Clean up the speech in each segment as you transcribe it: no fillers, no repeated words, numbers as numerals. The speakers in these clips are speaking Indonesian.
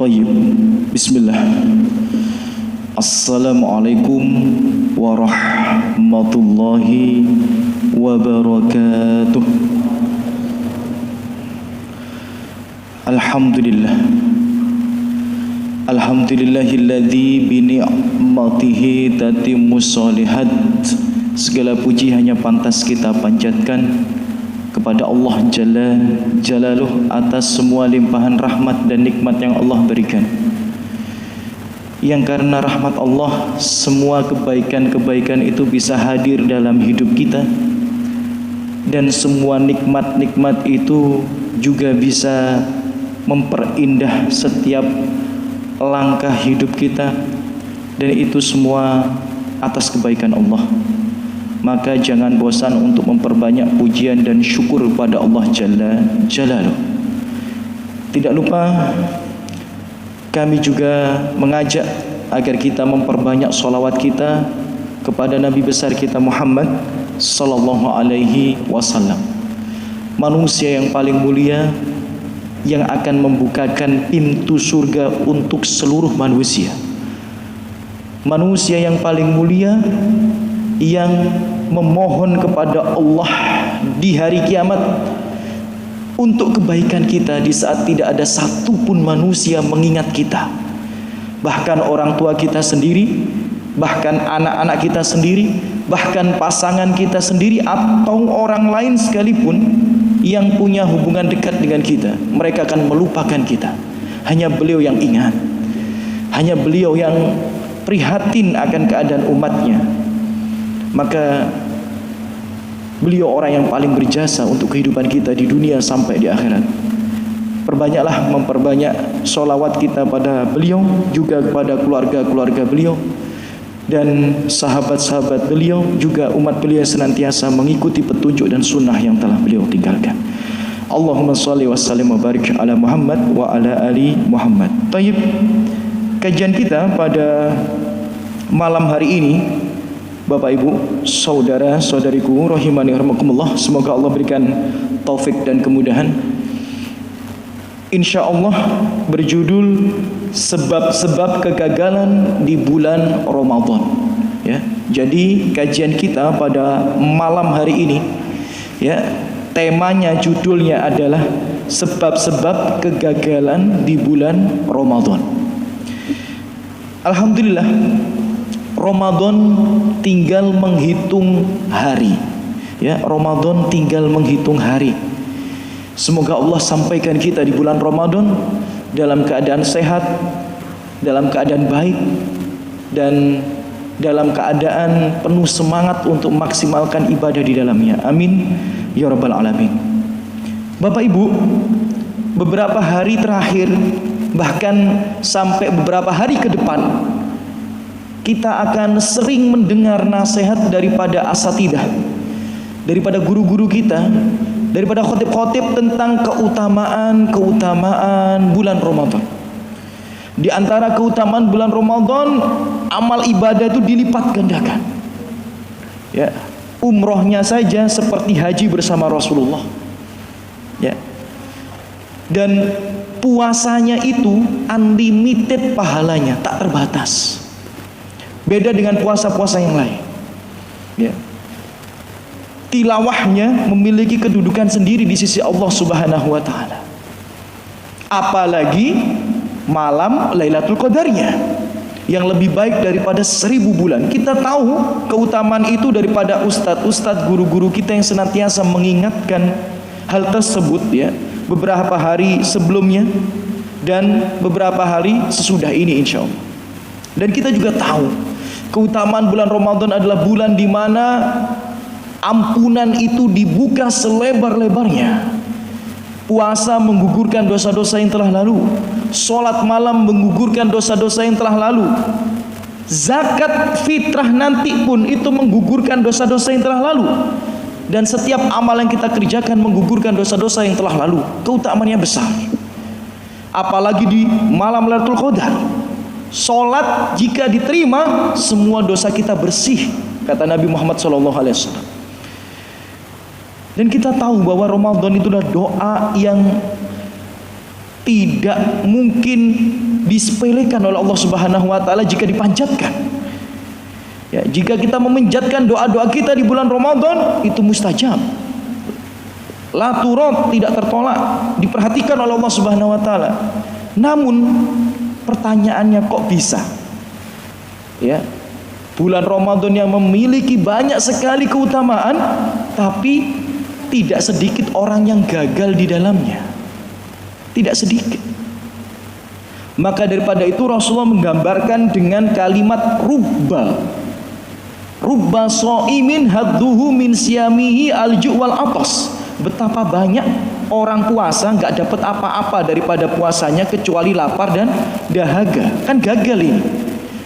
Tayyib. Bismillah. Assalamualaikum warahmatullahi wabarakatuh. Alhamdulillah. Alhamdulillahilladzi bi ni'matihi tatimmus shalihat. Segala puji hanya pantas kita panjatkan kepada Allah Jalla Jalaluh atas semua limpahan rahmat dan nikmat yang Allah berikan. Yang karena rahmat Allah, semua kebaikan-kebaikan itu bisa hadir dalam hidup kita, dan semua nikmat-nikmat itu juga bisa memperindah setiap langkah hidup kita, dan itu semua atas kebaikan Allah. Maka jangan bosan untuk memperbanyak pujian dan syukur pada Allah Jalla Jalaluh. Tidak lupa kami juga mengajak agar kita memperbanyak sholawat kita kepada Nabi besar kita Muhammad sallallahu alaihi wasallam, manusia yang paling mulia yang akan membukakan pintu surga untuk seluruh manusia. Manusia yang paling mulia yang memohon kepada Allah di hari kiamat untuk kebaikan kita di saat tidak ada satupun manusia mengingat kita. Bahkan orang tua kita sendiri, bahkan anak-anak kita sendiri, bahkan pasangan kita sendiri, atau orang lain sekalipun yang punya hubungan dekat dengan kita, mereka akan melupakan kita. Hanya beliau yang ingat, hanya beliau yang prihatin akan keadaan umatnya. Maka beliau orang yang paling berjasa untuk kehidupan kita di dunia sampai di akhirat. Perbanyaklah memperbanyak sholawat kita pada beliau, juga kepada keluarga-keluarga beliau dan sahabat-sahabat beliau, juga umat beliau yang senantiasa mengikuti petunjuk dan sunnah yang telah beliau tinggalkan. Allahumma sholli wa sallim wa barik ala Muhammad wa ala ali Muhammad. Tayyib. Kajian kita pada malam hari ini, Bapak Ibu, saudara-saudariku rahimani rahimakumullah, semoga Allah berikan taufik dan kemudahan. Insyaallah berjudul sebab-sebab kegagalan di bulan Ramadan. Ya, jadi kajian kita pada malam hari ini, ya, temanya, judulnya adalah sebab-sebab kegagalan di bulan Ramadan. Alhamdulillah, Ramadan tinggal menghitung hari. Ya, Ramadan tinggal menghitung hari. Semoga Allah sampaikan kita di bulan Ramadan dalam keadaan sehat, dalam keadaan baik, dan dalam keadaan penuh semangat untuk maksimalkan ibadah di dalamnya. Amin ya rabbal alamin. Bapak Ibu, beberapa hari terakhir, bahkan sampai beberapa hari ke depan, kita akan sering mendengar nasihat daripada asatidah, daripada guru-guru kita, daripada khotib-khotib tentang keutamaan bulan Ramadan. Di antara keutamaan bulan Ramadan, amal ibadah itu dilipat gandakan. Ya, umrohnya saja seperti haji bersama Rasulullah. Ya. Dan puasanya itu unlimited pahalanya, tak terbatas. Beda dengan puasa-puasa yang lain. Ya. Tilawahnya memiliki kedudukan sendiri di sisi Allah Subhanahu wa taala. Apalagi malam Lailatul Qadarnya yang lebih baik daripada 1000 bulan. Kita tahu keutamaan itu daripada ustadz-ustadz, guru-guru kita yang senantiasa mengingatkan hal tersebut, ya, beberapa hari sebelumnya dan beberapa hari sesudah ini insyaallah. Dan kita juga tahu keutamaan bulan Ramadan adalah bulan di mana ampunan itu dibuka selebar-lebarnya. Puasa menggugurkan dosa-dosa yang telah lalu. Sholat malam menggugurkan dosa-dosa yang telah lalu. Zakat fitrah nanti pun itu menggugurkan dosa-dosa yang telah lalu. Dan setiap amal yang kita kerjakan menggugurkan dosa-dosa yang telah lalu. Keutamaannya besar. Apalagi di malam Lailatul Qadar. Sholat jika diterima, semua dosa kita bersih, kata Nabi Muhammad SAW. Dan kita tahu bahwa Ramadan itu adalah doa yang tidak mungkin disepelekan oleh Allah Subhanahu wa taala jika dipanjatkan. Ya, jika kita memanjatkan doa-doa kita di bulan Ramadan, itu mustajab. La turad, tidak tertolak, diperhatikan oleh Allah Subhanahu wa taala. Namun pertanyaannya, kok bisa? Ya. Bulan Ramadan yang memiliki banyak sekali keutamaan, tapi tidak sedikit orang yang gagal di dalamnya. Tidak sedikit. Maka daripada itu Rasulullah menggambarkan dengan kalimat rubba sha'imin hadduhu min siyamihi alju' wal atas. Betapa banyak orang puasa nggak dapat apa-apa daripada puasanya kecuali lapar dan dahaga. Kan gagal ini.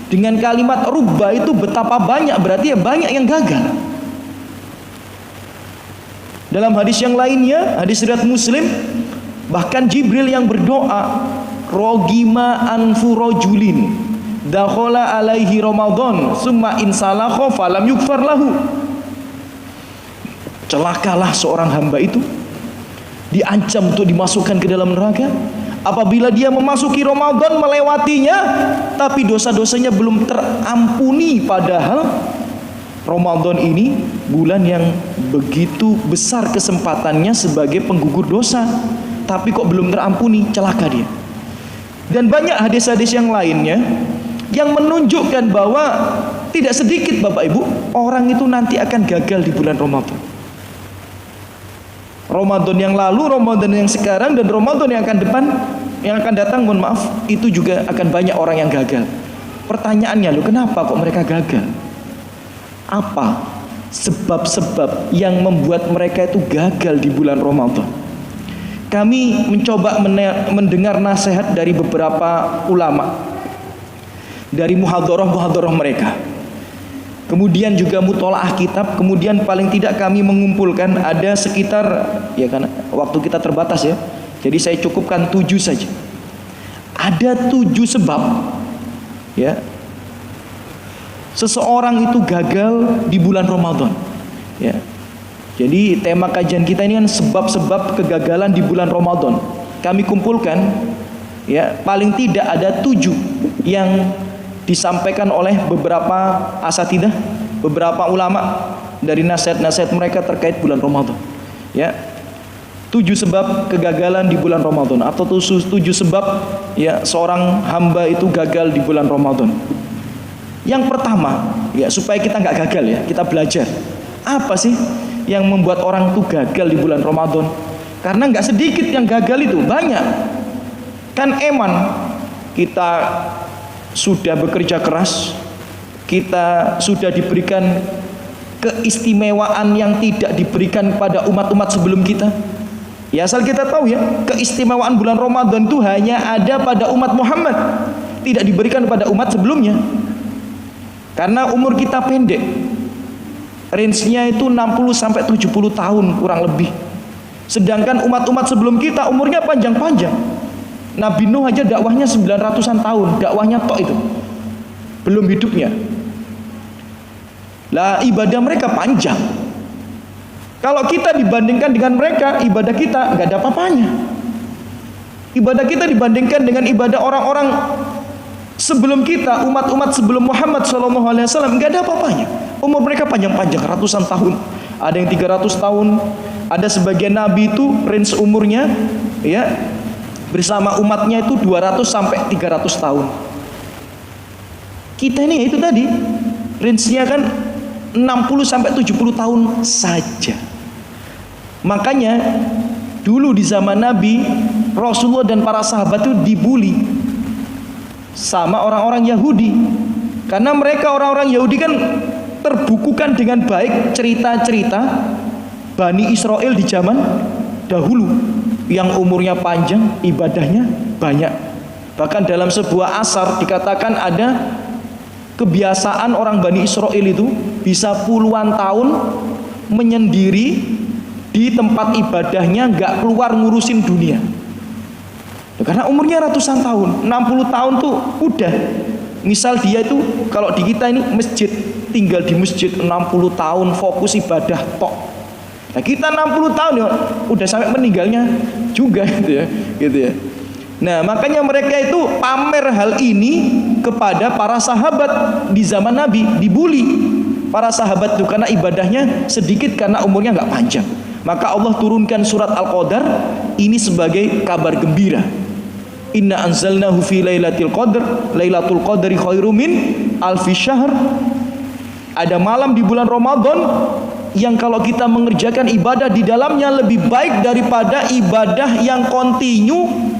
Dengan kalimat rubba itu betapa banyak, berarti ya banyak yang gagal. Dalam hadis yang lainnya, hadis riwayat Muslim, bahkan Jibril yang berdoa, rogima anfu rajulin dakhala alaihi Ramadan summa insalakha falam yukfar lahu. Celakalah seorang hamba itu, diancam untuk dimasukkan ke dalam neraka apabila dia memasuki Ramadan, melewatinya, tapi dosa-dosanya belum terampuni. Padahal Ramadan ini bulan yang begitu besar kesempatannya sebagai penggugur dosa, tapi kok belum terampuni, celaka dia. Dan banyak hadis-hadis yang lainnya yang menunjukkan bahwa tidak sedikit Bapak Ibu orang itu nanti akan gagal di bulan Ramadan. Ramadan yang lalu, Ramadan yang sekarang, dan Ramadan yang akan datang, mohon maaf, itu juga akan banyak orang yang gagal. Pertanyaannya, loh, kenapa kok mereka gagal? Apa sebab-sebab yang membuat mereka itu gagal di bulan Ramadan? Kami mencoba mendengar nasihat dari beberapa ulama, dari muhadharah mereka, kemudian juga mutolaah kitab, kemudian paling tidak kami mengumpulkan ada sekitar, ya karena waktu kita terbatas ya, jadi saya cukupkan 7 saja. Ada 7 sebab ya seseorang itu gagal di bulan Ramadan ya. Jadi tema kajian kita ini kan sebab-sebab kegagalan di bulan Ramadan. Kami kumpulkan ya, paling tidak ada 7 yang disampaikan oleh beberapa asatidah, beberapa ulama dari nasihat-nasihat mereka terkait bulan Ramadan. Ya. 7 sebab kegagalan di bulan Ramadan, atau 7 sebab ya seorang hamba itu gagal di bulan Ramadan. Yang pertama, ya supaya kita nggak gagal ya, kita belajar. Apa sih yang membuat orang itu gagal di bulan Ramadan? Karena nggak sedikit yang gagal itu, banyak. Kan eman kita sudah bekerja keras, kita sudah diberikan keistimewaan yang tidak diberikan pada umat-umat sebelum kita. Ya asal kita tahu ya, keistimewaan bulan Ramadan itu hanya ada pada umat Muhammad, tidak diberikan pada umat sebelumnya. Karena umur kita pendek, range-nya itu 60 sampai 70 tahun kurang lebih. Sedangkan umat-umat sebelum kita umurnya panjang-panjang. Nabi Nuh aja dakwahnya 900-an tahun, dakwahnya tok itu, belum hidupnya. Lah ibadah mereka panjang. Kalau kita dibandingkan dengan mereka, ibadah kita nggak ada apa-apanya. Ibadah kita dibandingkan dengan ibadah orang-orang sebelum kita, umat-umat sebelum Muhammad SAW, nggak ada apa-apanya. Umur mereka panjang-panjang, ratusan tahun. Ada yang 300 tahun. Ada sebagian nabi itu range umurnya ya bersama umatnya itu 200 sampai 300 tahun. Kita ini ya itu tadi, range-nya kan 60 sampai 70 tahun saja. Makanya dulu di zaman Nabi, Rasulullah dan para sahabat itu dibully sama orang-orang Yahudi. Karena mereka orang-orang Yahudi kan terbukukan dengan baik cerita-cerita Bani Israel di zaman dahulu yang umurnya panjang, ibadahnya banyak. Bahkan dalam sebuah asar dikatakan ada kebiasaan orang Bani Israel itu bisa puluhan tahun menyendiri di tempat ibadahnya, nggak keluar ngurusin dunia. Karena umurnya ratusan tahun, 60 tahun tuh udah. Misal dia itu kalau di kita ini masjid, tinggal di masjid 60 tahun fokus ibadah tok. Nah kita 60 tahun ya udah sampai meninggalnya juga gitu ya. Nah, makanya mereka itu pamer hal ini kepada para sahabat di zaman Nabi, dibully para sahabat itu karena ibadahnya sedikit, karena umurnya nggak panjang. Maka Allah turunkan surat Al-Qadar ini sebagai kabar gembira. Inna anzalnahu fi lailatul qadr, lailatul qadri khairum min alfi syahr. Ada malam di bulan Ramadan yang kalau kita mengerjakan ibadah di dalamnya lebih baik daripada ibadah yang kontinu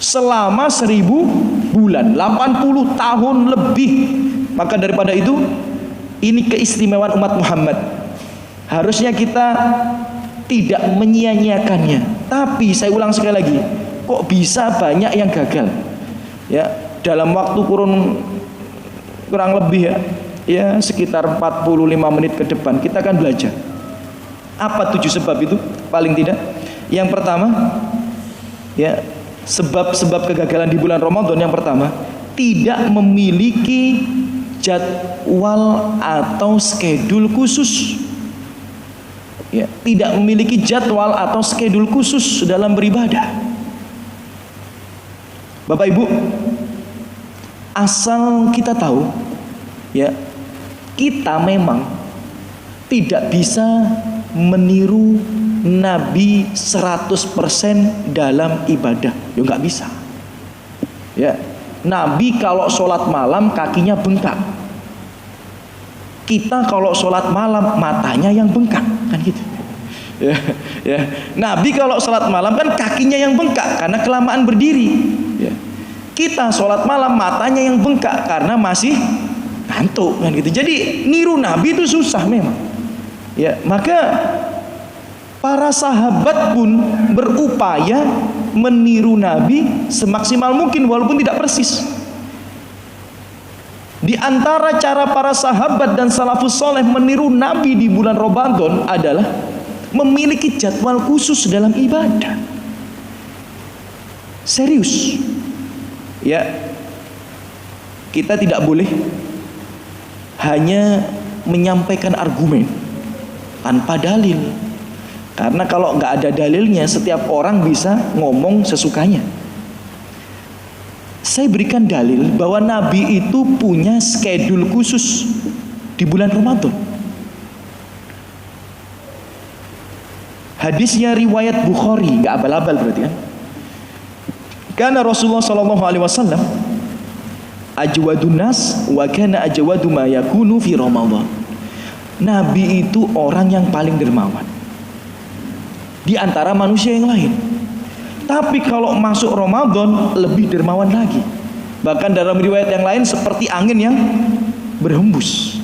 selama 1000 bulan, 80 tahun lebih. Maka daripada itu, ini keistimewaan umat Muhammad. Harusnya kita tidak menyia-nyiakannya. Tapi saya ulang sekali lagi, kok bisa banyak yang gagal? Ya, dalam waktu kurang lebih ya sekitar 45 menit ke depan kita akan belajar. Apa 7 sebab itu? Paling tidak. Yang pertama, ya, sebab-sebab kegagalan di bulan Ramadan yang pertama, tidak memiliki jadwal atau schedule khusus. Ya, tidak memiliki jadwal atau schedule khusus dalam beribadah. Bapak Ibu, asal kita tahu, ya, kita memang tidak bisa meniru Nabi 100% dalam ibadah. Ya nggak bisa. Ya, Nabi kalau sholat malam kakinya bengkak. Kita kalau sholat malam matanya yang bengkak, kan gitu. Ya. Nabi kalau sholat malam kan kakinya yang bengkak karena kelamaan berdiri. Ya. Kita sholat malam matanya yang bengkak karena masih ngantuk, kan gitu. Jadi niru Nabi itu susah memang. Ya, maka para sahabat pun berupaya meniru Nabi semaksimal mungkin walaupun tidak persis. Di antara cara para sahabat dan salafus soleh meniru Nabi di bulan Ramadan adalah memiliki jadwal khusus dalam ibadah. Serius. Ya, kita tidak boleh hanya menyampaikan argumen tanpa dalil. Karena kalau nggak ada dalilnya, setiap orang bisa ngomong sesukanya. Saya berikan dalil bahwa Nabi itu punya schedule khusus di bulan Ramadan. Hadisnya riwayat Bukhari, nggak abal-abal berarti kan? Karena Rasulullah SAW ajwadun nas wa kana ajwadu ma yakunu fi Ramadan. Nabi itu orang yang paling dermawan di antara manusia yang lain. Tapi kalau masuk Ramadan lebih dermawan lagi. Bahkan dalam riwayat yang lain seperti angin yang berhembus.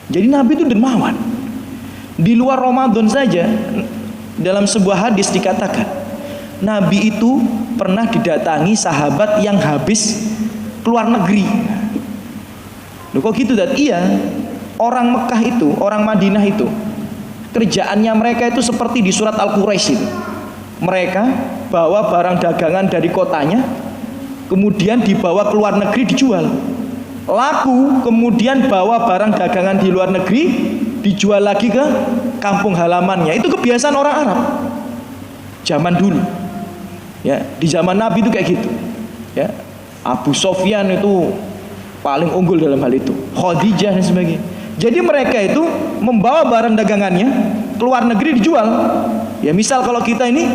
Jadi Nabi itu dermawan. Di luar Ramadan saja dalam sebuah hadis dikatakan Nabi itu pernah didatangi sahabat yang habis keluar negeri. Loh kok gitu? Dan iya, orang Mekah itu, orang Madinah itu, kerjaannya mereka itu seperti di surat Al-Quraisy itu. Mereka bawa barang dagangan dari kotanya, kemudian dibawa ke luar negeri dijual. Laku, kemudian bawa barang dagangan di luar negeri dijual lagi ke kampung halamannya. Itu kebiasaan orang Arab zaman dulu. Ya, di zaman Nabi itu kayak gitu. Ya, Abu Sofyan itu paling unggul dalam hal itu. Khadijah dan sebagainya. Jadi mereka itu membawa barang dagangannya ke luar negeri dijual. Ya, misal kalau kita ini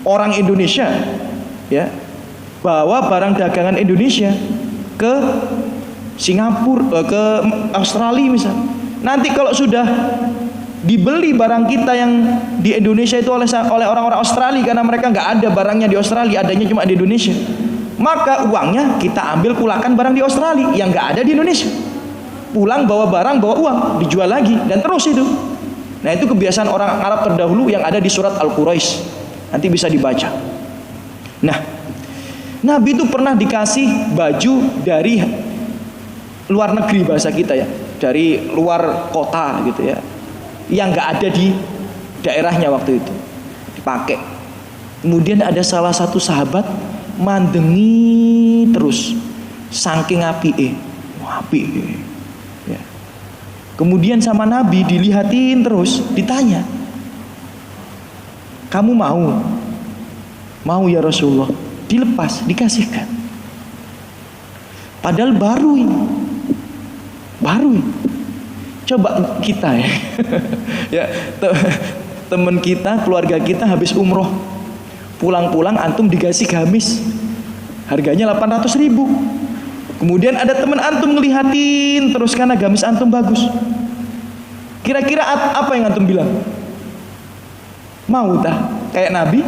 orang Indonesia, ya, bawa barang dagangan Indonesia ke Singapura, ke Australia misal. Nanti kalau sudah dibeli barang kita yang di Indonesia itu oleh orang-orang Australia, karena mereka nggak ada barangnya di Australia, adanya cuma di Indonesia, maka uangnya kita ambil kulakan barang di Australia yang nggak ada di Indonesia. Pulang bawa barang, bawa uang, dijual lagi, dan terus itu. Nah, itu kebiasaan orang Arab terdahulu yang ada di surat Al-Quraisy. Nanti bisa dibaca. Nah, Nabi itu pernah dikasih baju dari luar negeri, bahasa kita ya, dari luar kota gitu ya, yang nggak ada di daerahnya waktu itu, dipakai. Kemudian ada salah satu sahabat mandengi terus, saking api, api. Ya. Kemudian sama Nabi dilihatin terus, ditanya, kamu mau Mau ya Rasulullah. Dilepas, dikasihkan. Padahal baru ini. Coba kita ya. Ya, teman kita, keluarga kita habis umroh. Pulang-pulang antum dikasih gamis. Harganya 800.000. Kemudian ada teman antum ngelihatin terus karena gamis antum bagus. Kira-kira apa yang antum bilang? Mau tah kayak Nabi?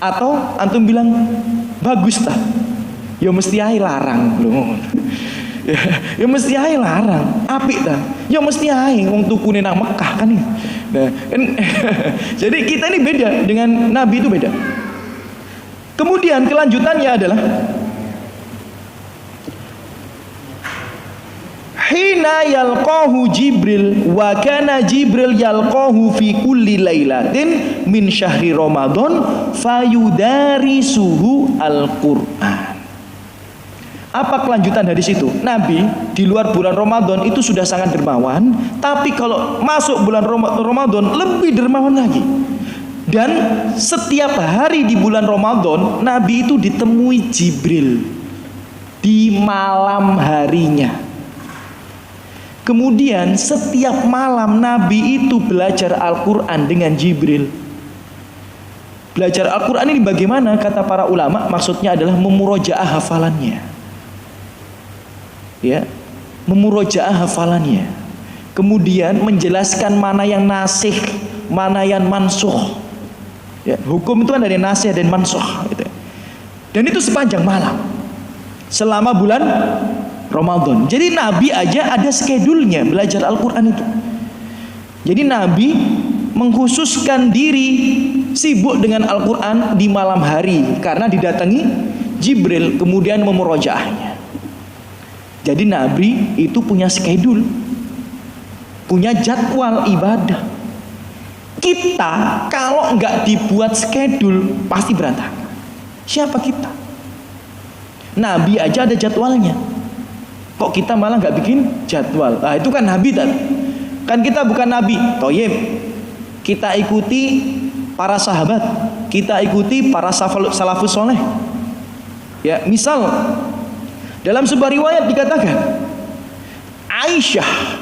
Atau antum bilang bagus tah? Ya mesti ae larang loh. Ya mesti ae larang. Apik tah? Ya mesti ae wong tukune nang Mekah kan ya. Nah, jadi kita ini beda dengan Nabi, itu beda. Kemudian kelanjutannya adalah hina yalqahu Jibril wa kana Jibril yalqahu fi kulli lailatin min syahri Ramadan fayudarisuhu al-Qur'an. Apa kelanjutan dari situ? Nabi di luar bulan Ramadan itu sudah sangat dermawan, tapi kalau masuk bulan Ramadan lebih dermawan lagi. Dan setiap hari di bulan Ramadan Nabi itu ditemui Jibril di malam harinya. Kemudian setiap malam Nabi itu belajar Al-Quran dengan Jibril. Belajar Al-Quran ini bagaimana? Kata para ulama, maksudnya adalah memurojaah hafalannya. Ya, memurojaah hafalannya. Kemudian menjelaskan mana yang nasikh, mana yang mansukh. Ya, hukum itu kan dari nasikh dan mansukh gitu. Dan itu sepanjang malam selama bulan Ramadan. Jadi Nabi aja ada skedulnya belajar Al-Quran itu. Jadi Nabi mengkhususkan diri sibuk dengan Al-Quran di malam hari karena didatangi Jibril kemudian memurojaahnya. Jadi Nabi itu punya skedul, punya jadwal ibadah. Kita kalau nggak dibuat skedul pasti berantakan. Siapa kita? Nabi aja ada jadwalnya. Kok kita malah nggak bikin jadwal? Nah, itu kan Nabi tadi. Kan kita bukan Nabi. Toyib. Kita ikuti para sahabat. Kita ikuti para salafus soleh. Ya, misal dalam sebuah riwayat dikatakan Aisyah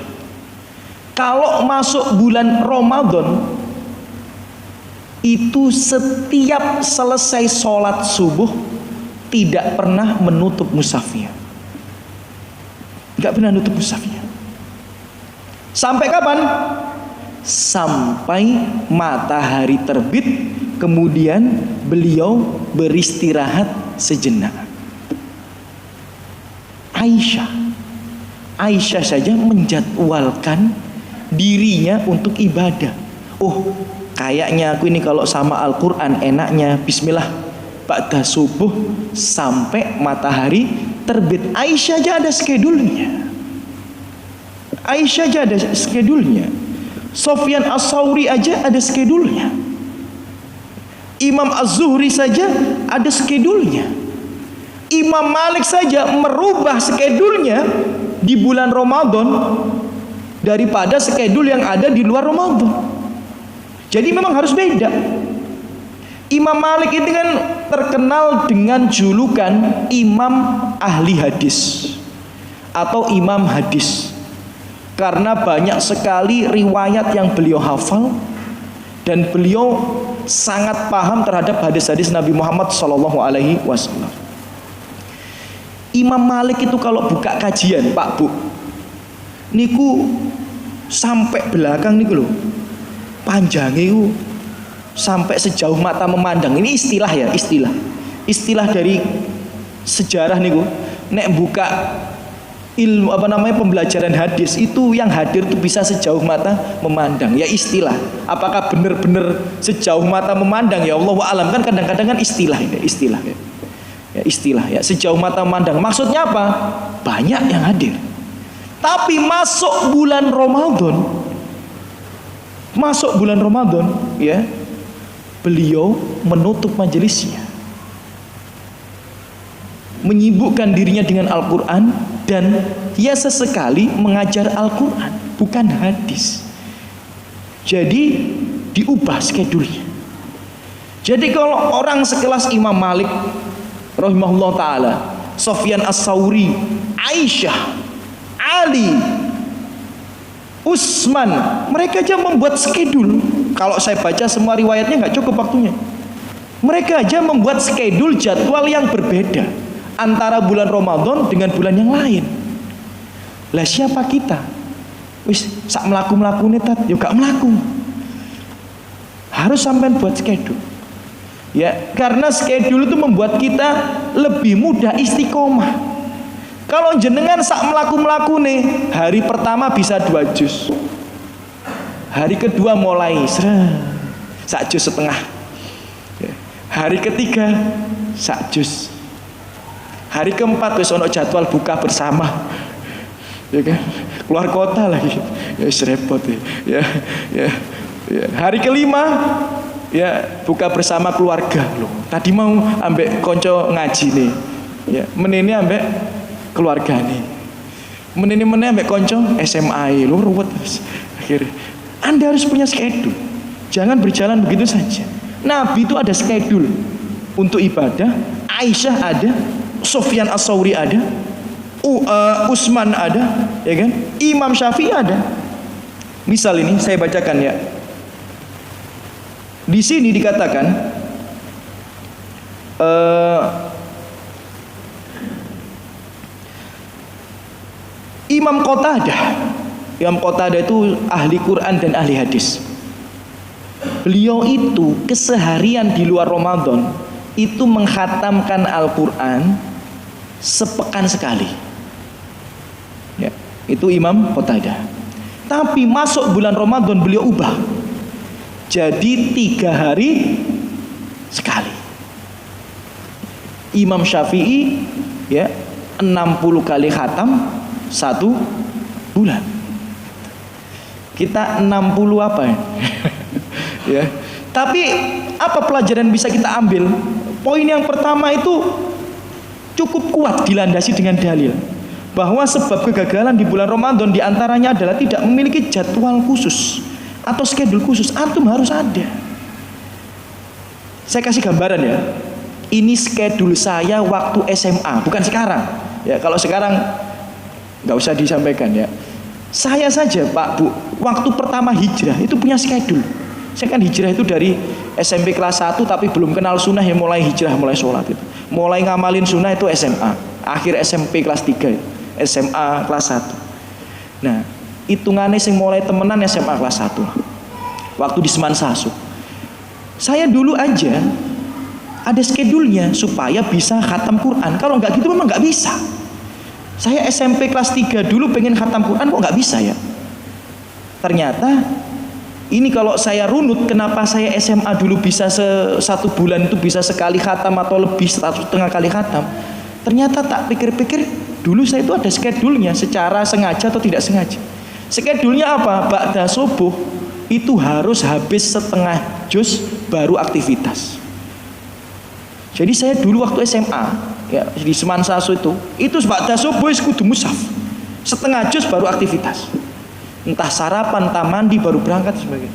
kalau masuk bulan Ramadan itu setiap selesai sholat subuh tidak pernah menutup mushafnya. Gak pernah nutup mushafnya. Sampai kapan? Sampai matahari terbit, kemudian beliau beristirahat sejenak. Aisyah saja menjadwalkan dirinya untuk ibadah. Oh, kayaknya aku ini kalau sama Al-Quran enaknya bismillah ba'da subuh sampai matahari terbit. Aisyah aja ada skedulnya. Sofyan As-Sauri aja ada skedulnya. Imam Az-Zuhri saja ada skedulnya. Imam Malik saja merubah skedulnya di bulan Ramadan daripada skedul yang ada di luar Ramadan. Jadi memang harus beda. Imam Malik itu kan terkenal dengan julukan Imam Ahli Hadis atau Imam Hadis, karena banyak sekali riwayat yang beliau hafal dan beliau sangat paham terhadap hadis-hadis Nabi Muhammad SAW. Imam Malik itu kalau buka kajian, Pak Bu, niku sampai belakang niku loh, panjangnya itu sampai sejauh mata memandang. Ini istilah ya, istilah dari sejarah niku. Nek buka ilmu pembelajaran hadis itu yang hadir tuh bisa sejauh mata memandang. Ya istilah. Apakah benar-benar sejauh mata memandang? Ya Allah alam, kan kadang-kadang kan istilah ya. Ya istilah ya, sejauh mata memandang. Maksudnya apa? Banyak yang hadir. Tapi masuk bulan Ramadan ya, beliau menutup majelisnya, menyibukkan dirinya dengan Al-Quran, dan ya sesekali mengajar Al-Quran, bukan hadis. Jadi diubah skedulnya. Jadi kalau orang sekelas Imam Malik rahimahullah taala, Sufyan As-Tsauri, Aisyah, Ali, Utsman, mereka aja membuat skedul. Kalau saya baca semua riwayatnya nggak cukup waktunya. Mereka aja membuat skedul jadwal yang berbeda antara bulan Ramadan dengan bulan yang lain. Lah siapa kita? Wis sak mlaku-mlakune tat yo gak mlaku. Harus sampean buat skedul. Ya, karena schedule itu membuat kita lebih mudah istiqomah. Kalau jenengan sak melaku nih, hari pertama bisa 2 juz, hari kedua mulai sak juz setengah, hari ketiga sak juz, hari keempat wis ono jadwal buka bersama, ya kan, keluar kota lagi, ya repot ya. Hari kelima ya buka bersama keluarga loh. Tadi mau ambek konco ngaji nih, ya menini ambek keluarga nih, menini ambek konco SMA lo ruwet. Akhirnya Anda harus punya schedule, jangan berjalan begitu saja. Nabi itu ada schedule untuk ibadah. Aisyah ada, Sufyan As-Tsauri ada, Utsman ada, ya kan? Imam Syafi'i ada. Misal ini saya bacakan ya. Di sini dikatakan Imam Qatadah itu ahli Quran dan ahli hadis. Beliau itu keseharian di luar Ramadan itu menghatamkan Al-Quran sepekan sekali. Ya, itu Imam Qatadah. Tapi masuk bulan Ramadan beliau ubah. Jadi 3 hari sekali. Imam Syafi'i ya 60 kali khatam 1 bulan. Kita 60 apa ya? Ya. Tapi apa pelajaran bisa kita ambil? Poin yang pertama itu cukup kuat dilandasi dengan dalil bahwa sebab kegagalan di bulan Ramadan diantaranya adalah tidak memiliki jadwal khusus atau schedule khusus. Antum harus ada. Saya kasih gambaran ya. Ini schedule saya waktu SMA, bukan sekarang. Ya, kalau sekarang nggak usah disampaikan ya. Saya saja Pak Bu, waktu pertama hijrah itu punya schedule. Saya kan hijrah itu dari SMP kelas 1 tapi belum kenal sunnah ya, mulai hijrah, mulai sholat itu. Mulai ngamalin sunnah itu SMA. Akhir SMP kelas 3, SMA kelas 1. Nah, hitungannya sing mulai temenan SMA kelas 1 waktu di Semansasu. Saya dulu aja ada schedule-nya supaya bisa khatam Quran. Kalau nggak gitu memang nggak bisa. Saya SMP kelas 3 dulu pengen khatam Quran kok nggak bisa ya. Ternyata ini kalau saya runut kenapa saya SMA dulu bisa 1 bulan itu bisa sekali khatam atau lebih 1,5 kali khatam. Ternyata tak pikir-pikir dulu saya itu ada schedule-nya secara sengaja atau tidak sengaja. Schedule-nya apa? Ba'da subuh itu harus habis setengah juz baru aktivitas. Jadi saya dulu waktu SMA ya di Semansasu itu ba'da subuh kudu mushaf. Setengah juz baru aktivitas. Entah sarapan, entah mandi baru berangkat sebagainya.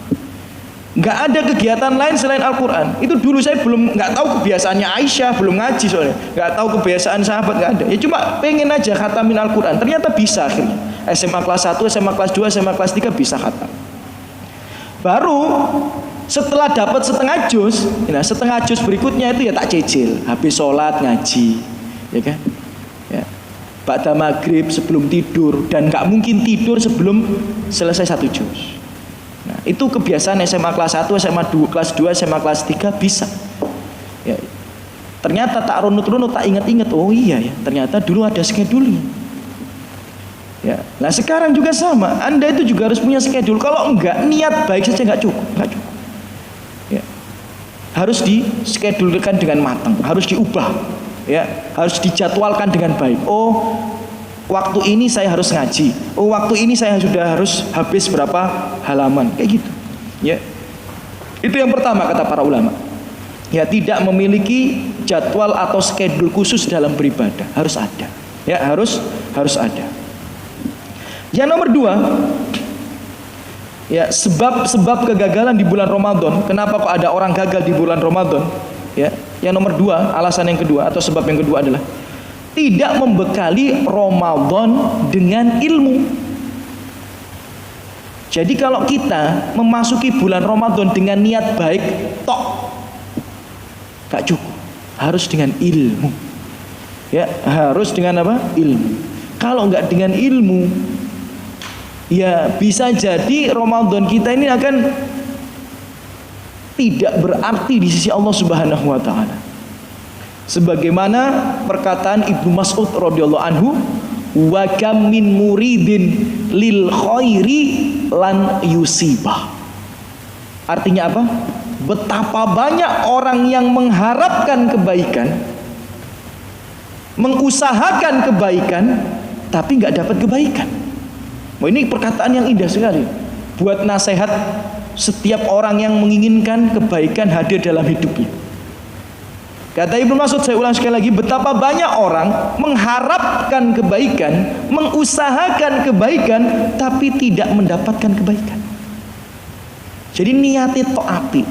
Nggak ada kegiatan lain selain Al-Quran. Itu dulu saya belum, nggak tahu kebiasaannya Aisyah, belum ngaji soalnya, nggak tahu kebiasaan sahabat, nggak ada. Ya cuma pengen aja khatamin Al-Quran. Ternyata bisa akhirnya. SMA kelas 1, SMA kelas 2, SMA kelas 3 bisa khatam. Baru setelah dapat setengah juz, nah setengah juz berikutnya itu ya tak cicil. Habis sholat ngaji, ya kan? Ya. Ba'da maghrib sebelum tidur, dan nggak mungkin tidur sebelum selesai 1 juz. Nah, itu kebiasaan SMA kelas 1, SMA 2, kelas 2, SMA kelas 3 bisa. Ya. Ternyata tak runut-runut, tak ingat-ingat, oh iya ya, ternyata dulu ada schedule-nya. Ya. Nah sekarang juga sama, Anda itu juga harus punya schedule. Kalau enggak, niat baik saja nggak cukup. Ya. Harus di-schedulekan dengan matang, harus diubah. Ya, harus dijadwalkan dengan baik. Oh, waktu ini saya harus ngaji. Oh, waktu ini saya sudah harus habis berapa halaman. Kayak gitu. Ya. Itu yang pertama kata para ulama. Ya, tidak memiliki jadwal atau schedule khusus dalam beribadah. Harus ada. Ya, harus ada. Yang nomor 2, Ya, sebab kegagalan di bulan Ramadan. Kenapa kok ada orang gagal di bulan Ramadan? Ya, yang nomor dua, alasan yang kedua atau sebab yang kedua adalah tidak membekali Ramadan dengan ilmu. Jadi kalau kita memasuki bulan Ramadan dengan niat baik, tok gak cukup, harus dengan ilmu. Ya, harus dengan apa? Ilmu. Kalau nggak dengan ilmu, ya bisa jadi Ramadan kita ini akan tidak berarti di sisi Allah Subhanahu wa taala. Sebagaimana perkataan Ibnu Mas'ud radhiyallahu anhu, wa kam min muridin lil khairi lan yusibah. Artinya apa? Betapa banyak orang yang mengharapkan kebaikan, mengusahakan kebaikan, tapi nggak dapat kebaikan. Wah, ini perkataan yang indah sekali buat nasihat setiap orang yang menginginkan kebaikan hadir dalam hidupnya. Kata Ibnu Mas'ud, saya ulang sekali lagi, betapa banyak orang mengharapkan kebaikan, mengusahakan kebaikan, tapi tidak mendapatkan kebaikan. Jadi niatnya tok api.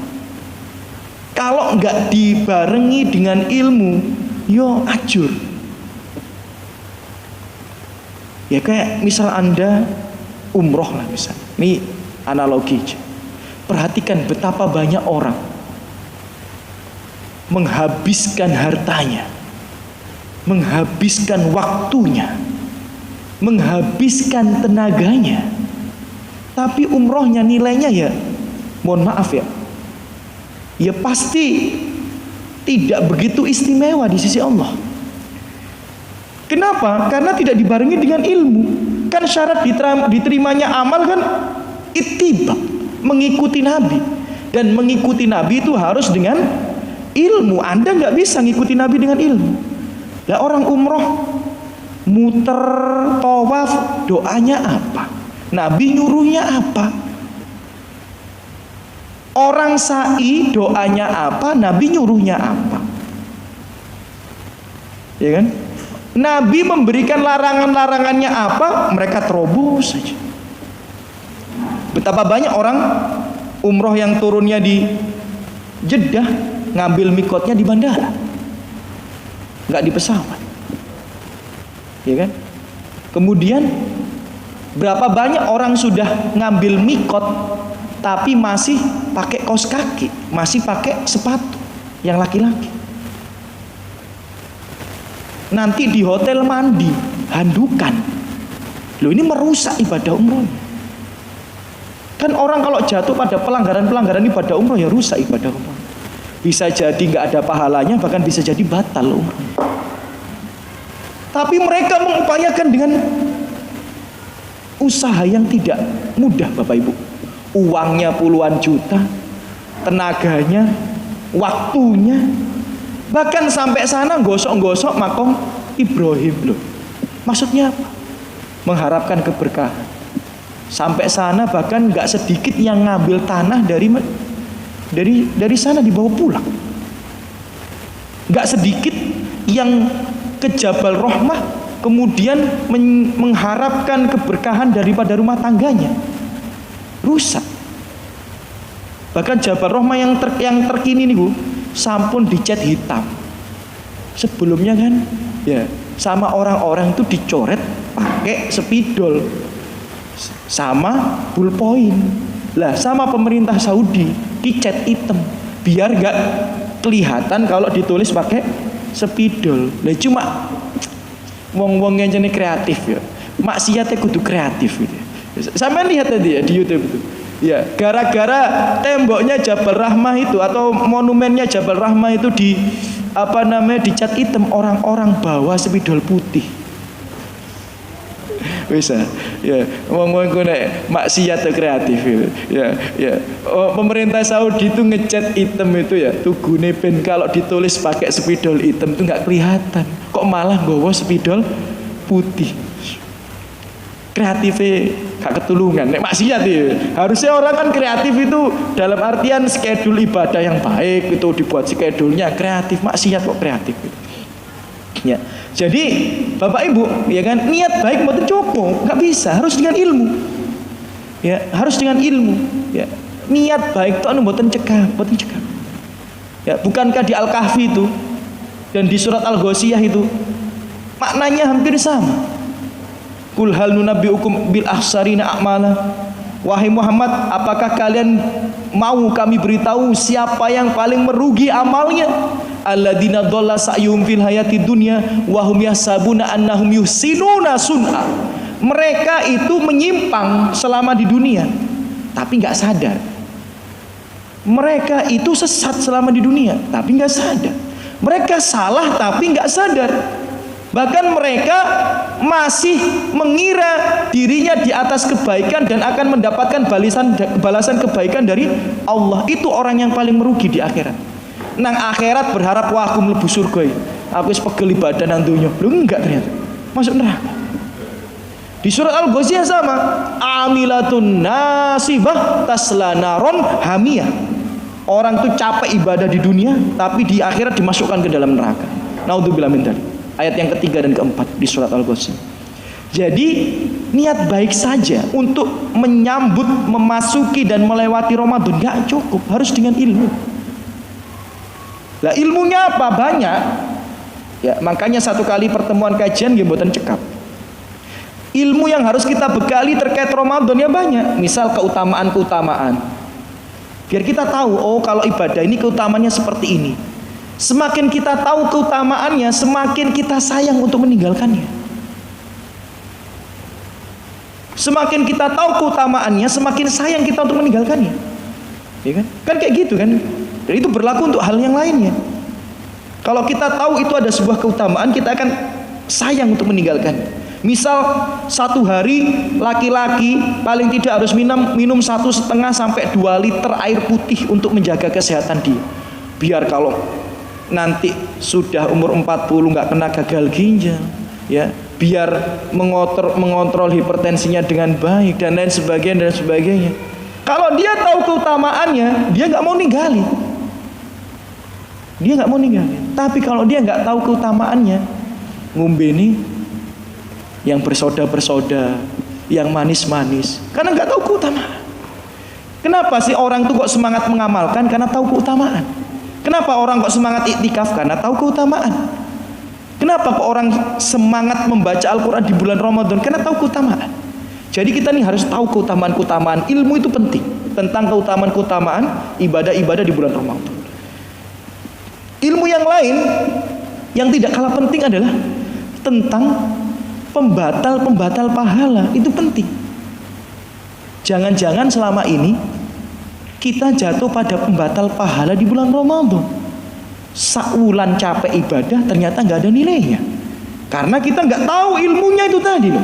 Kalau nggak dibarengi dengan ilmu, yo ajur. Ya kayak misal Anda umroh lah misal. Ini analogi aja. Perhatikan betapa banyak orang menghabiskan hartanya, menghabiskan waktunya, menghabiskan tenaganya, tapi umrohnya nilainya ya, mohon maaf ya, ya pasti tidak begitu istimewa di sisi Allah. Kenapa? Karena tidak dibarengi dengan ilmu. Kan syarat diterimanya amal kan ittiba, mengikuti Nabi. Dan mengikuti Nabi itu harus dengan ilmu. Anda nggak bisa ngikuti Nabi dengan ilmu. Lah orang umroh muter tawaf, doanya apa? Nabi nyuruhnya apa? Orang sa'i doanya apa? Nabi nyuruhnya apa? Ya kan? Nabi memberikan larangan-larangannya apa? Mereka terobos saja. Betapa banyak orang umroh yang turunnya di Jeddah, ngambil mikotnya di bandara, nggak di pesawat, ya kan? Kemudian berapa banyak orang sudah ngambil mikot tapi masih pakai kaos kaki, masih pakai sepatu yang laki-laki. Nanti di hotel mandi handukan. Loh, ini merusak ibadah umroh. Kan orang kalau jatuh pada pelanggaran-pelanggaran ibadah umroh ya rusak ibadah umroh. Bisa jadi nggak ada pahalanya, bahkan bisa jadi batal umroh. Tapi mereka mengupayakan dengan usaha yang tidak mudah, Bapak Ibu. Uangnya puluhan juta, tenaganya, waktunya, bahkan sampai sana gosok-gosok makom Ibrahim loh. Maksudnya apa? Mengharapkan keberkahan. Sampai sana bahkan nggak sedikit yang ngambil tanah dari sana dibawa pulang. Nggak sedikit yang ke Jabal Rahmah kemudian mengharapkan keberkahan daripada rumah tangganya. Rusak. Bahkan Jabal Rahmah yang terkini nih Bu, sampun dicat hitam. Sebelumnya kan ya sama orang-orang itu dicoret pakai spidol sama ballpoint. Lah sama pemerintah Saudi dicat hitam biar gak kelihatan kalau ditulis pakai spidol. Lah cuma wong-wong yang jenis kreatif ya. Maksiatnya kudu kreatif gitu. Sama lihat tadi ya di YouTube itu. Ya, gara-gara temboknya Jabal Rahmah itu atau monumennya Jabal Rahmah itu dicat hitam, orang-orang bawa spidol putih. Bisa, ya, ngomong nek maksiat atau kreatif gitu. Ya. Oh, pemerintah Saudi itu ngecat hitam itu ya, tugune ben kalau ditulis pakai spidol hitam itu nggak kelihatan. Kok malah nggawa spidol putih. Kreatifnya gak ketulungan. Nek maksiat ya. Harusnya orang kan kreatif itu dalam artian schedule ibadah yang baik itu dibuat schedule-nya kreatif. Maksiat kok kreatif gitu. Ya. Jadi Bapak Ibu ya kan niat baik mboten cukup, nggak bisa, harus dengan ilmu. Ya, harus dengan ilmu. Ya, niat baik itu mboten cekap. Ya, bukankah di Al-Kahfi itu dan di surat Al-Ghasyiyah itu maknanya hampir sama. Qul hal nunabbiukum bil akhsarina a'mala. Wahai Muhammad, apakah kalian mau kami beritahu siapa yang paling merugi amalnya? Alladzina dhalla sa'yuhum fil hayati dunya wa hum yahsabuna annahum yuhsinuna sun'a. Mereka itu menyimpang selama di dunia tapi enggak sadar. Mereka itu sesat selama di dunia tapi enggak sadar. Mereka salah tapi enggak sadar. Bahkan mereka masih mengira dirinya di atas kebaikan dan akan mendapatkan balasan kebaikan dari Allah. Itu orang yang paling merugi di akhirat. Nang akhirat berharap wah aku mlebu surga. Aku wis pegel ibadah nang donya. Lho enggak, ternyata masuk neraka. Di surat Al-Ghasyiyah sama, amilatun nasibah tasla naron hamiyah. Orang tuh capek ibadah di dunia tapi di akhirat dimasukkan ke dalam neraka. Naudzubillah min dzalik. Ayat yang ketiga dan keempat di surat Al-Ghasyiyah. Jadi niat baik saja untuk menyambut, memasuki dan melewati Ramadan gak cukup, harus dengan ilmu. Lah ilmunya apa? Banyak. Ya, makanya satu kali pertemuan kajian nggih mboten cekap. Ilmu yang harus kita bekali terkait Ramadan ya banyak. Misal keutamaan-keutamaan. Biar kita tahu, oh kalau ibadah ini keutamaannya seperti ini. Semakin kita tahu keutamaannya, semakin kita sayang untuk meninggalkannya. Semakin kita tahu keutamaannya, semakin sayang kita untuk meninggalkannya. Ya kan? Kan kayak gitu kan? Dan itu berlaku untuk hal yang lainnya. Kalau kita tahu itu ada sebuah keutamaan, kita akan sayang untuk meninggalkannya. Misal satu hari laki-laki paling tidak harus minum 1,5 sampai 2 liter air putih untuk menjaga kesehatan dia. Biar kalau nanti sudah umur 40 nggak kena gagal ginjal, ya, biar mengontrol hipertensinya dengan baik dan lain sebagainya. Kalau dia tahu keutamaannya, dia nggak mau ninggalin. Tapi kalau dia nggak tahu keutamaannya, ngombe nih yang bersoda, yang manis, karena nggak tahu keutamaan. Kenapa sih orang tuh kok semangat mengamalkan? Karena tahu keutamaan. Kenapa orang kok semangat iktikaf? Karena tahu keutamaan. Kenapa kok orang semangat membaca Al-Quran di bulan Ramadan? Karena tahu keutamaan. Jadi kita nih harus tahu keutamaan-keutamaan. Ilmu itu penting tentang keutamaan-keutamaan ibadah-ibadah di bulan Ramadan. Ilmu yang lain yang tidak kalah penting adalah tentang pembatal pahala. Itu penting. Jangan-jangan selama ini kita jatuh pada pembatal pahala di bulan Ramadan. Saulan capek ibadah ternyata nggak ada nilainya, karena kita nggak tahu ilmunya itu tadi loh.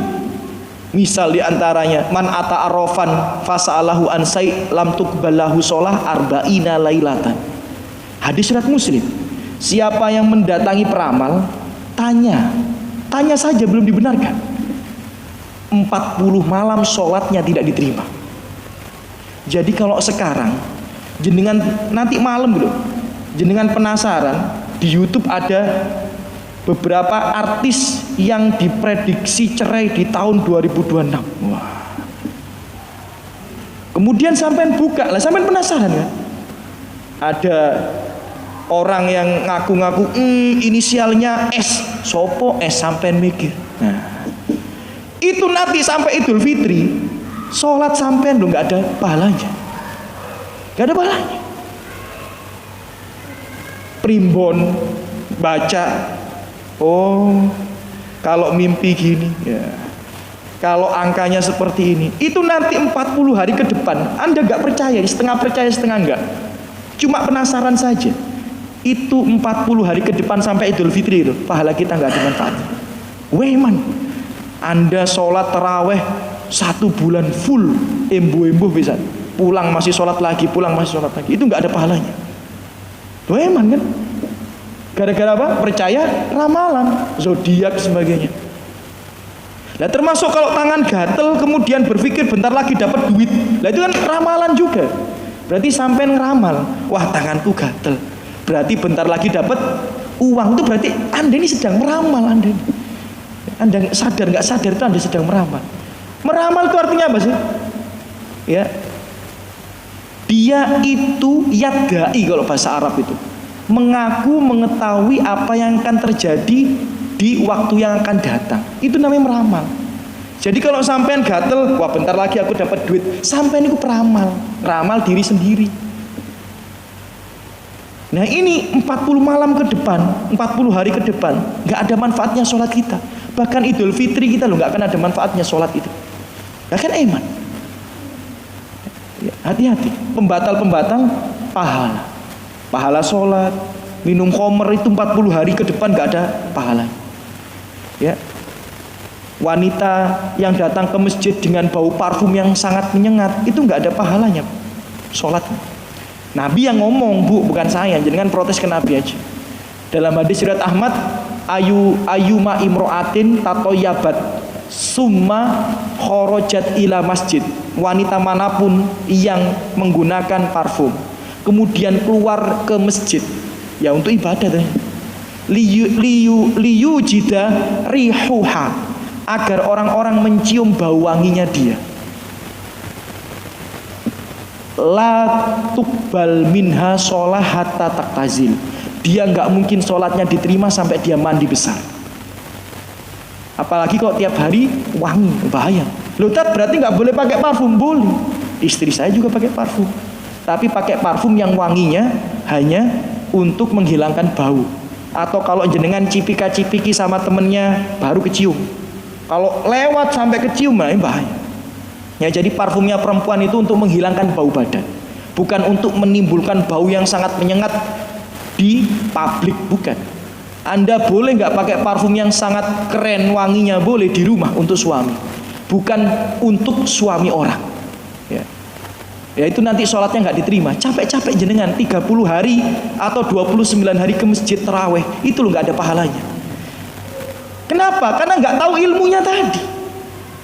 Misal diantaranya man ata arrofan fasa'alahu ansai lam tuqballahu sholah arba'ina lailatan. Hadis riwayat Muslim. Siapa yang mendatangi peramal, tanya saja belum dibenarkan, 40 malam sholatnya tidak diterima. Jadi kalau sekarang jenengan nanti malam gitu, jenengan penasaran, di YouTube ada beberapa artis yang diprediksi cerai di tahun 2026. Wah. Kemudian sampean buka, lah sampean penasaran kan? Ada orang yang ngaku-ngaku inisialnya S, sopo S, sampean mikir. Nah, itu nanti sampai Idul Fitri sholat sampean lo nggak ada pahalanya, nggak ada pahalanya. Primbon baca, oh kalau mimpi gini ya, kalau angkanya seperti ini, itu nanti 40 hari ke depan Anda nggak percaya, setengah percaya setengah enggak, cuma penasaran saja. Itu 40 hari ke depan sampai Idul Fitri itu pahala kita nggak ada manfaatnya. Weman Anda sholat taraweh 1 bulan full, embo bisa, pulang masih sholat lagi, itu nggak ada pahalanya. Weman kan? Gara-gara apa? Percaya ramalan, zodiak sebagainya. Nah termasuk kalau tangan gatel kemudian berpikir bentar lagi dapat duit, nah itu kan ramalan juga. Berarti sampai ngeramal, wah tanganku gatel, berarti bentar lagi dapat uang, itu berarti Anda ini sedang meramal. Anda sadar nggak sadar itu Anda sedang meramal. Meramal itu artinya apa sih? ya, dia itu yadai kalau bahasa Arab itu, mengaku mengetahui apa yang akan terjadi di waktu yang akan datang. Itu namanya meramal. Jadi kalau sampean gatel, wah bentar lagi aku dapat duit, sampean itu peramal, ramal diri sendiri. Nah ini 40 malam ke depan, 40 hari ke depan, nggak ada manfaatnya sholat kita. Bahkan Idul Fitri kita loh nggak akan ada manfaatnya sholat itu. Nggak akan iman. Ya, hati-hati, pembatal-pembatal pahala. Pahala sholat, minum khamr itu 40 hari ke depan nggak ada pahala. Ya, wanita yang datang ke masjid dengan bau parfum yang sangat menyengat itu nggak ada pahalanya sholatnya. Nabi yang ngomong, Bu, bukan saya. Jangan protes ke Nabi aja. Dalam hadis riwayat Ahmad, ayuma imro'atin tatoyabat summa khorojat ila masjid. Wanita manapun yang menggunakan parfum kemudian keluar ke masjid, ya untuk ibadah, liyu jida rihuha, agar orang-orang mencium bau wanginya dia. La tuqbal minha sholah hatta taktazil, dia nggak mungkin sholatnya diterima sampai dia mandi besar. Apalagi kok tiap hari wangi, bahaya. Loh, berarti nggak boleh pakai parfum? Boleh. Istri saya juga pakai parfum, tapi pakai parfum yang wanginya hanya untuk menghilangkan bau. Atau kalau jenengan cipika-cipiki sama temennya baru kecium. Kalau lewat sampai kecium, nah ini bahaya. Ya, jadi parfumnya perempuan itu untuk menghilangkan bau badan, bukan untuk menimbulkan bau yang sangat menyengat di publik, bukan. Anda boleh nggak pakai parfum yang sangat keren wanginya, boleh di rumah untuk suami, bukan untuk suami orang. Ya, ya itu nanti sholatnya nggak diterima. Capek-capek jenengan 30 hari atau 29 hari ke masjid taraweh, itu loh nggak ada pahalanya. Kenapa? Karena nggak tahu ilmunya tadi.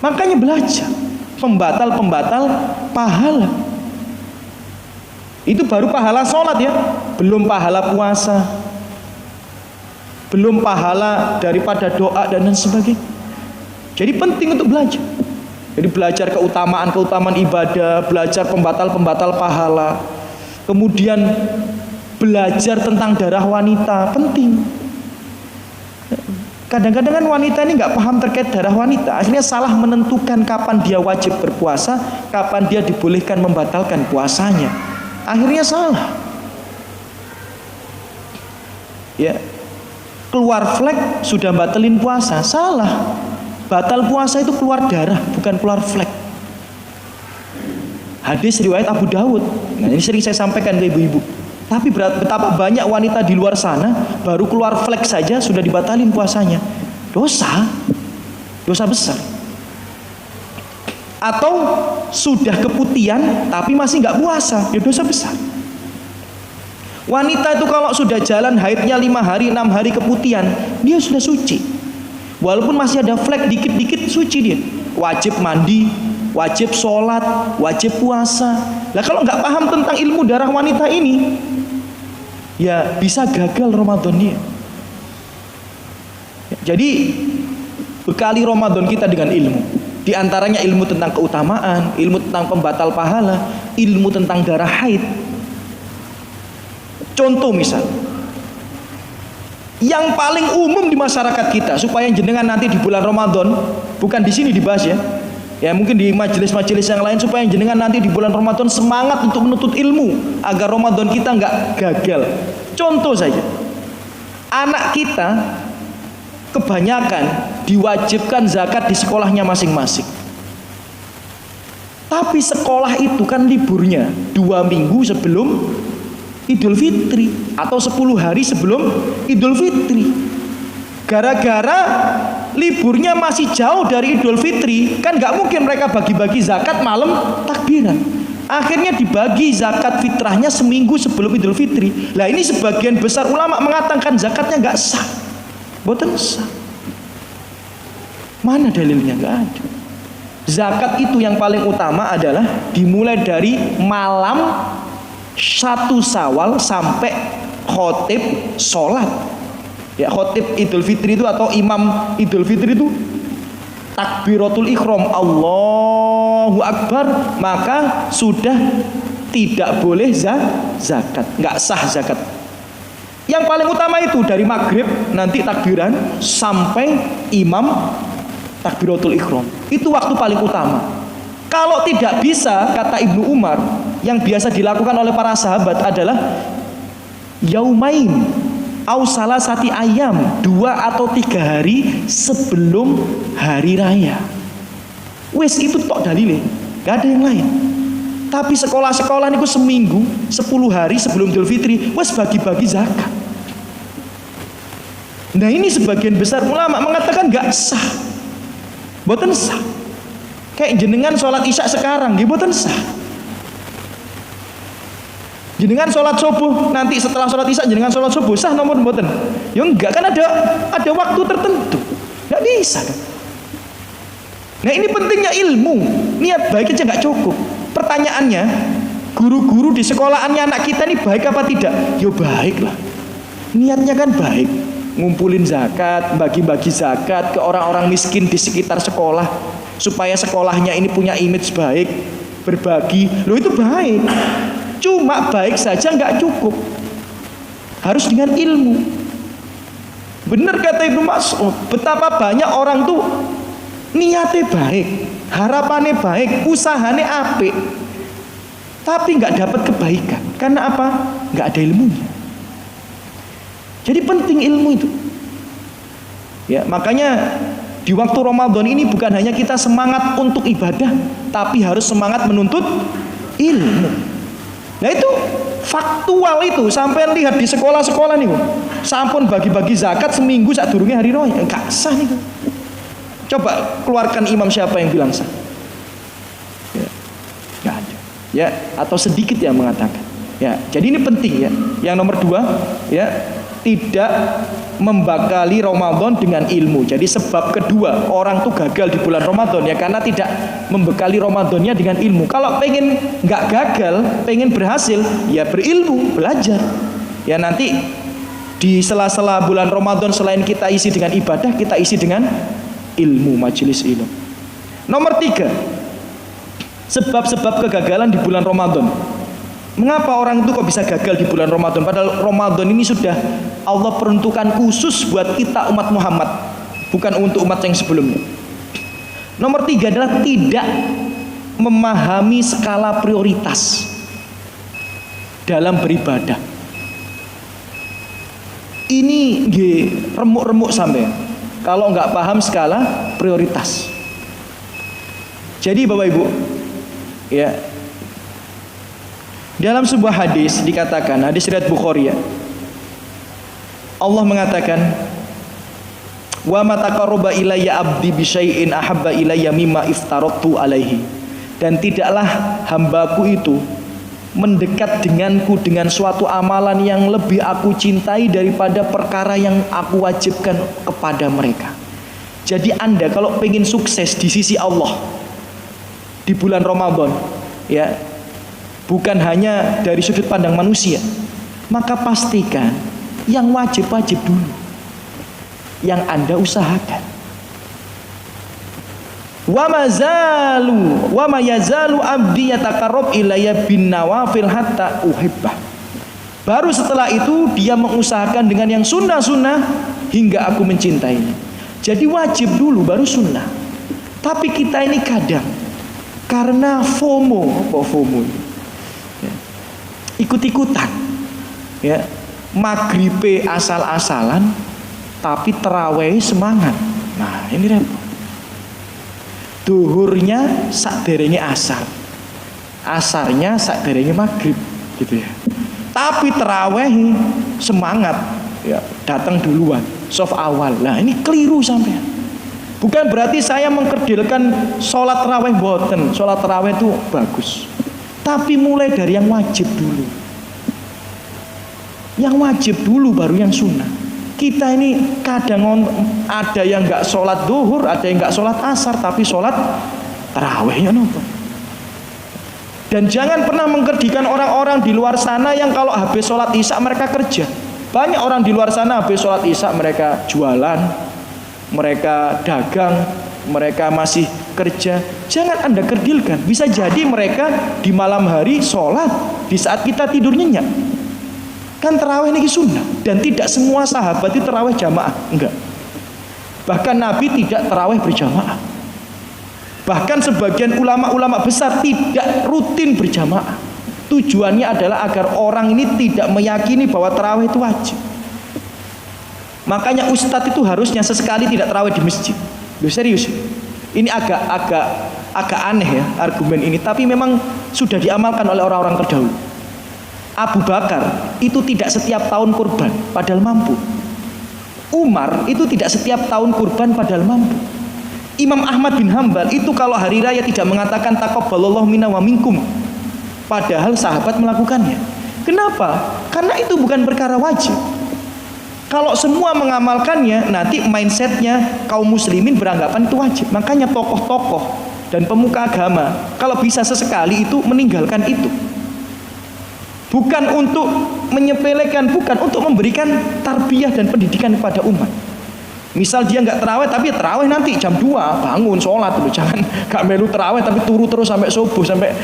Makanya belajar. Pembatal-pembatal pahala. Itu baru pahala sholat ya, belum pahala puasa, belum pahala daripada doa dan sebagainya. Jadi penting untuk belajar. Jadi belajar keutamaan ibadah, belajar pembatal-pembatal pahala, kemudian belajar tentang darah wanita, penting. Kadang-kadang kan wanita ini nggak paham terkait darah wanita, akhirnya salah menentukan kapan dia wajib berpuasa, kapan dia dibolehkan membatalkan puasanya, akhirnya salah. Ya, keluar flek sudah batalin puasa, salah. Batal puasa itu keluar darah, bukan keluar flek. Hadis riwayat Abu Dawud. Nah, ini sering saya sampaikan ke ibu-ibu. Tapi betapa banyak wanita di luar sana baru keluar flek saja sudah dibatalin puasanya. Dosa besar. Atau sudah keputihan tapi masih nggak puasa, ya dosa besar. Wanita itu kalau sudah jalan haidnya 5 hari 6 hari keputihan, dia sudah suci. Walaupun masih ada flek dikit-dikit, suci dia. Wajib mandi, wajib sholat, wajib puasa. Nah kalau nggak paham tentang ilmu darah wanita ini, ya bisa gagal Ramadannya. Jadi bekali Ramadan kita dengan ilmu. Di antaranya ilmu tentang keutamaan, ilmu tentang pembatal pahala, ilmu tentang darah haid. Contoh misal, yang paling umum di masyarakat kita, supaya jenengan nanti di bulan Ramadan, bukan di sini dibahas ya, ya mungkin di majelis-majelis yang lain, supaya jenengan nanti di bulan Ramadan semangat untuk menuntut ilmu agar Ramadan kita nggak gagal. Contoh saja, anak kita kebanyakan diwajibkan zakat di sekolahnya masing-masing. Tapi sekolah itu kan liburnya 2 minggu sebelum Idul Fitri atau 10 hari sebelum Idul Fitri. Gara-gara liburnya masih jauh dari Idul Fitri, kan nggak mungkin mereka bagi-bagi zakat malam takbiran. Akhirnya dibagi zakat fitrahnya seminggu sebelum Idul Fitri. Lah ini sebagian besar ulama mengatakan zakatnya nggak sah, boten sah. Mana dalilnya? Nggak ada. Zakat itu yang paling utama adalah dimulai dari malam 1 Syawal sampai khotib sholat. Ya, khotib Idul Fitri itu atau imam Idul Fitri itu takbiratul ihram Allahu Akbar, maka sudah tidak boleh zakat, nggak sah zakat. Yang paling utama itu dari maghrib nanti takbiran sampai imam takbiratul ihram, itu waktu paling utama. Kalau tidak bisa, kata Ibnu Umar, yang biasa dilakukan oleh para sahabat adalah yaumain au salasati ayam, 2 atau 3 hari sebelum hari raya. Wes itu tok dalile, gak ada yang lain. Tapi sekolah-sekolah niku seminggu 10 hari sebelum Idul Fitri wes bagi-bagi zakat. Nah ini sebagian besar ulama mengatakan gak sah, boten sah. Kayak jenengan sholat isya sekarang, nggih boten sah. Jenengan sholat subuh, nanti setelah sholat isya jenengan sholat subuh, sah nomor mboten? Ya enggak, kan ada waktu tertentu, nggak bisa kan? Nah ini pentingnya ilmu, niat baik aja nggak cukup. Pertanyaannya, guru-guru di sekolahannya anak kita ini baik apa tidak? Ya baik lah, niatnya kan baik, ngumpulin zakat, bagi-bagi zakat ke orang-orang miskin di sekitar sekolah, supaya sekolahnya ini punya image baik, berbagi, loh itu baik. Cuma baik saja nggak cukup, harus dengan ilmu. Benar kata Ibnu Mas'ud, betapa banyak orang tuh niatnya baik, harapannya baik, usahanya apik, tapi nggak dapat kebaikan. Karena apa? Nggak ada ilmunya. Jadi penting ilmu itu. Ya, makanya di waktu Ramadan ini bukan hanya kita semangat untuk ibadah, tapi harus semangat menuntut ilmu. Nah itu faktual itu, sampai lihat di sekolah-sekolah nih, sampun bagi-bagi zakat seminggu saat durungnya hari raya, enggak sah nih. Coba keluarkan imam siapa yang bilang sah? Ya, enggak ada. Ya, atau sedikit yang mengatakan. Ya, jadi ini penting ya. Yang nomor 2, ya, tidak membakali Ramadan dengan ilmu. Jadi sebab kedua orang tuh gagal di bulan Ramadan ya karena tidak membekali Ramadannya dengan ilmu. Kalau pengen nggak gagal, pengen berhasil, ya berilmu, belajar. Ya nanti di sela-sela bulan Ramadan selain kita isi dengan ibadah, kita isi dengan ilmu, majelis ilmu. Nomor 3, sebab-sebab kegagalan di bulan Ramadan. Mengapa orang itu kok bisa gagal di bulan Ramadan? Padahal Ramadan ini sudah Allah peruntukan khusus buat kita umat Muhammad, bukan untuk umat yang sebelumnya. Nomor 3 adalah tidak memahami skala prioritas dalam beribadah. Ini remuk-remuk sampai kalau nggak paham skala prioritas. Jadi Bapak Ibu, ya, dalam sebuah hadis dikatakan, hadis riwayat Bukhari ya, Allah mengatakan, wa ma taqarraba ilayya abdi bi syai'in ahabba ilayya mimma iftaratu alaihi. Dan tidaklah hambaku itu mendekat denganku dengan suatu amalan yang lebih aku cintai daripada perkara yang aku wajibkan kepada mereka. Jadi Anda kalau pengen sukses di sisi Allah di bulan Ramadan, ya, bukan hanya dari sudut pandang manusia, maka pastikan yang wajib-wajib dulu yang Anda usahakan. Wa ma yazalu abdi yataqarrab ilayya bin nawafil hatta uhibbah. Baru setelah itu dia mengusahakan dengan yang sunnah-sunnah hingga aku mencintainya. Jadi wajib dulu baru sunnah. Tapi kita ini kadang karena FOMO, apa FOMO? Ya, ikut-ikutan, ya, magribe asal-asalan, tapi terawih semangat. Nah ini repot. Duhurnya sakderenge asar, asarnya sakderenge maghrib, gitu ya. Tapi terawih semangat, ya, datang duluan, soft awal. Nah ini keliru sampean. Bukan berarti saya mengkerdilkan sholat terawih boten. Sholat terawih itu bagus, tapi mulai dari yang wajib dulu. Yang wajib dulu baru yang sunnah. Kita ini kadang ada yang nggak sholat duhur, ada yang nggak sholat asar, tapi sholat tarawihnya nopo. Dan jangan pernah mengkerdikan orang-orang di luar sana yang kalau habis sholat isya mereka kerja. Banyak orang di luar sana habis sholat isya mereka jualan, mereka dagang, mereka masih kerja, jangan Anda kerdilkan. Bisa jadi mereka di malam hari sholat di saat kita tidur nyenyak. Kan tarawih ini sunnah, dan tidak semua sahabat itu tarawih jamaah, enggak. Bahkan Nabi tidak tarawih berjamaah. Bahkan sebagian ulama-ulama besar tidak rutin berjamaah. Tujuannya adalah agar orang ini tidak meyakini bahwa tarawih itu wajib. Makanya ustadz itu harusnya sesekali tidak tarawih di masjid. Loh, serius. Ini agak aneh ya argumen ini, tapi memang sudah diamalkan oleh orang-orang terdahulu. Abu Bakar itu tidak setiap tahun kurban padahal mampu. Umar itu tidak setiap tahun kurban padahal mampu. Imam Ahmad bin Hambal itu kalau hari raya tidak mengatakan taqabbalallahu minna wa minkum, padahal sahabat melakukannya. Kenapa? Karena itu bukan perkara wajib. Kalau semua mengamalkannya, nanti mindsetnya kaum muslimin beranggapan itu wajib. Makanya tokoh-tokoh dan pemuka agama kalau bisa sesekali itu meninggalkan itu. Bukan untuk menyepelekan, bukan untuk memberikan tarbiyah dan pendidikan kepada umat. Misal dia nggak terawih, tapi terawih nanti jam 2 bangun sholat dulu, jangan nggak melu terawih tapi turu terus sampai subuh sampai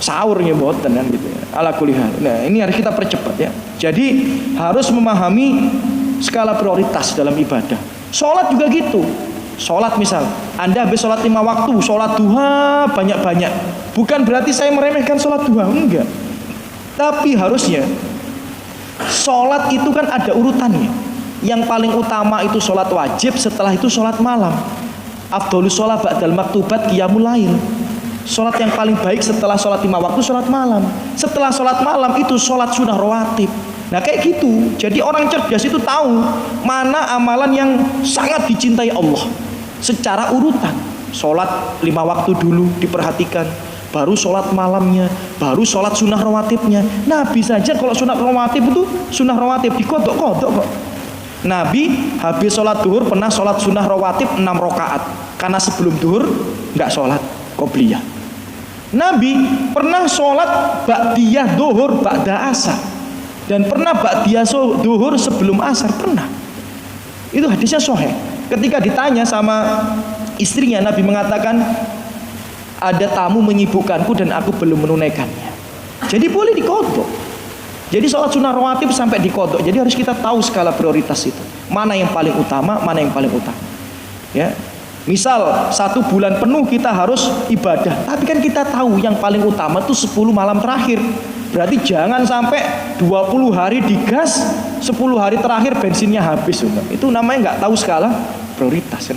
sahur ngeboten kan gitu. Ala kulli hal. Nah, ini harus kita percepat ya. Jadi harus memahami skala prioritas dalam ibadah. Sholat juga gitu. Sholat misal, Anda habis sholat 5 waktu, sholat duha banyak-banyak. Bukan berarti saya meremehkan sholat duha, enggak. Tapi harusnya sholat itu kan ada urutannya. Yang paling utama itu sholat wajib, setelah itu sholat malam. Afdholus sholat ba'dal maktubat qiyamul lail. Sholat yang paling baik setelah sholat 5 waktu sholat malam. Setelah sholat malam itu sholat sunnah rawatib. Nah kayak gitu. Jadi orang cerdas itu tahu mana amalan yang sangat dicintai Allah secara urutan. Sholat 5 waktu dulu diperhatikan, baru sholat malamnya, baru sholat sunnah rawatibnya. Nabi saja kalau sunnah rawatib itu sunnah rawatib dikodok-kodok kok. Nabi habis sholat duhur pernah sholat sunnah rawatib 6 rakaat karena sebelum duhur nggak sholat qobliyah. Nabi pernah sholat ba'diyah duhur ba'da asar, dan pernah ba'diyah duhur sebelum asar, pernah. Itu hadisnya sahih. Ketika ditanya sama istrinya, Nabi mengatakan, ada tamu menyibukkanku dan aku belum menunaikannya. Jadi boleh dikodok. Jadi sholat sunnah rawatib sampai dikodok. Jadi harus kita tahu skala prioritas itu. Mana yang paling utama, mana yang paling utama. Ya, misal 1 bulan penuh kita harus ibadah, tapi kan kita tahu yang paling utama itu 10 malam terakhir. Berarti jangan sampai 20 hari digas, 10 hari terakhir bensinnya habis. Itu namanya nggak tahu skala prioritas.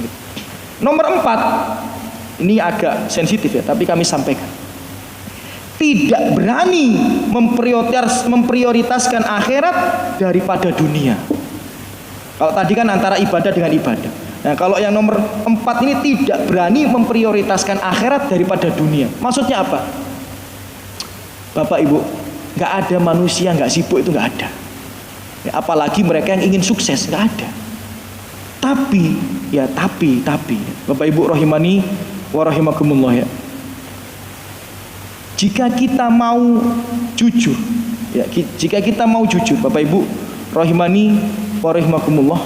Nomor 4, ini agak sensitif ya, tapi kami sampaikan. Tidak berani memprioritaskan akhirat daripada dunia. Kalau tadi kan antara ibadah dengan ibadah. Nah kalau yang nomor 4 ini tidak berani memprioritaskan akhirat daripada dunia. Maksudnya apa? Bapak Ibu, nggak ada manusia nggak sibuk, itu nggak ada. Ya, apalagi mereka yang ingin sukses, nggak ada. Tapi Bapak Ibu rahimani wa rahimakumullah ya. Jika kita mau jujur, ya, jika kita mau jujur, Bapak Ibu rahimani wa rahimakumullah,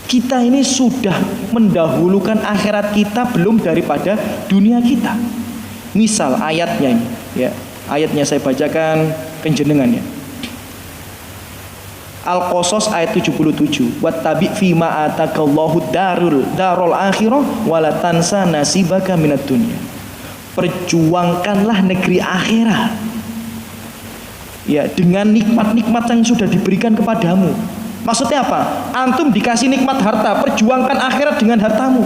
kita ini sudah mendahulukan akhirat kita belum daripada dunia kita. Misal ayatnya ini, ya, ayatnya saya bacakan penjenengannya. Al-Qasas ayat 77. Wattabi fima atakallahu darul akhirah wala tansa nasibaka minad dunya. Perjuangkanlah negeri akhirat, ya, dengan nikmat-nikmat yang sudah diberikan kepadamu. Maksudnya apa? Antum dikasih nikmat harta, perjuangkan akhirat dengan hartamu.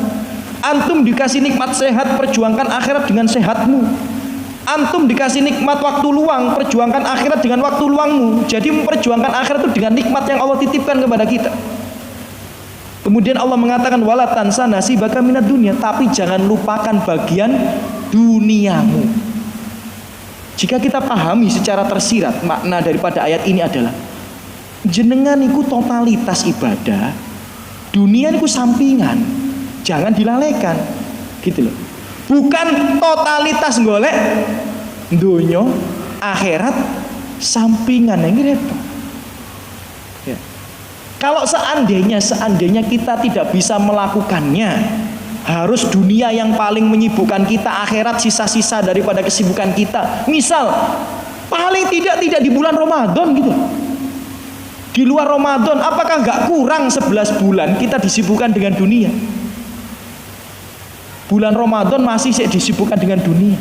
Antum dikasih nikmat sehat, perjuangkan akhirat dengan sehatmu. Antum dikasih nikmat waktu luang, perjuangkan akhirat dengan waktu luangmu. Jadi memperjuangkan akhirat itu dengan nikmat yang Allah titipkan kepada kita. Kemudian Allah mengatakan wala tansa nasibaka minad dunya, tapi jangan lupakan bagian duniamu. Jika kita pahami secara tersirat, makna daripada ayat ini adalah jenengan iku totalitas ibadah, dunia iku sampingan, jangan dilalaikan, gitu loh. Bukan totalitas golek dunia, akhirat sampingan, ini repot. Ya. Kalau seandainya kita tidak bisa melakukannya, Harus dunia yang paling menyibukkan kita, akhirat sisa-sisa daripada kesibukan kita. Misal, paling tidak di bulan Ramadan gitu. Di luar Ramadan, apakah nggak kurang 11 bulan kita disibukkan dengan dunia? Bulan Ramadan masih disibukkan dengan dunia.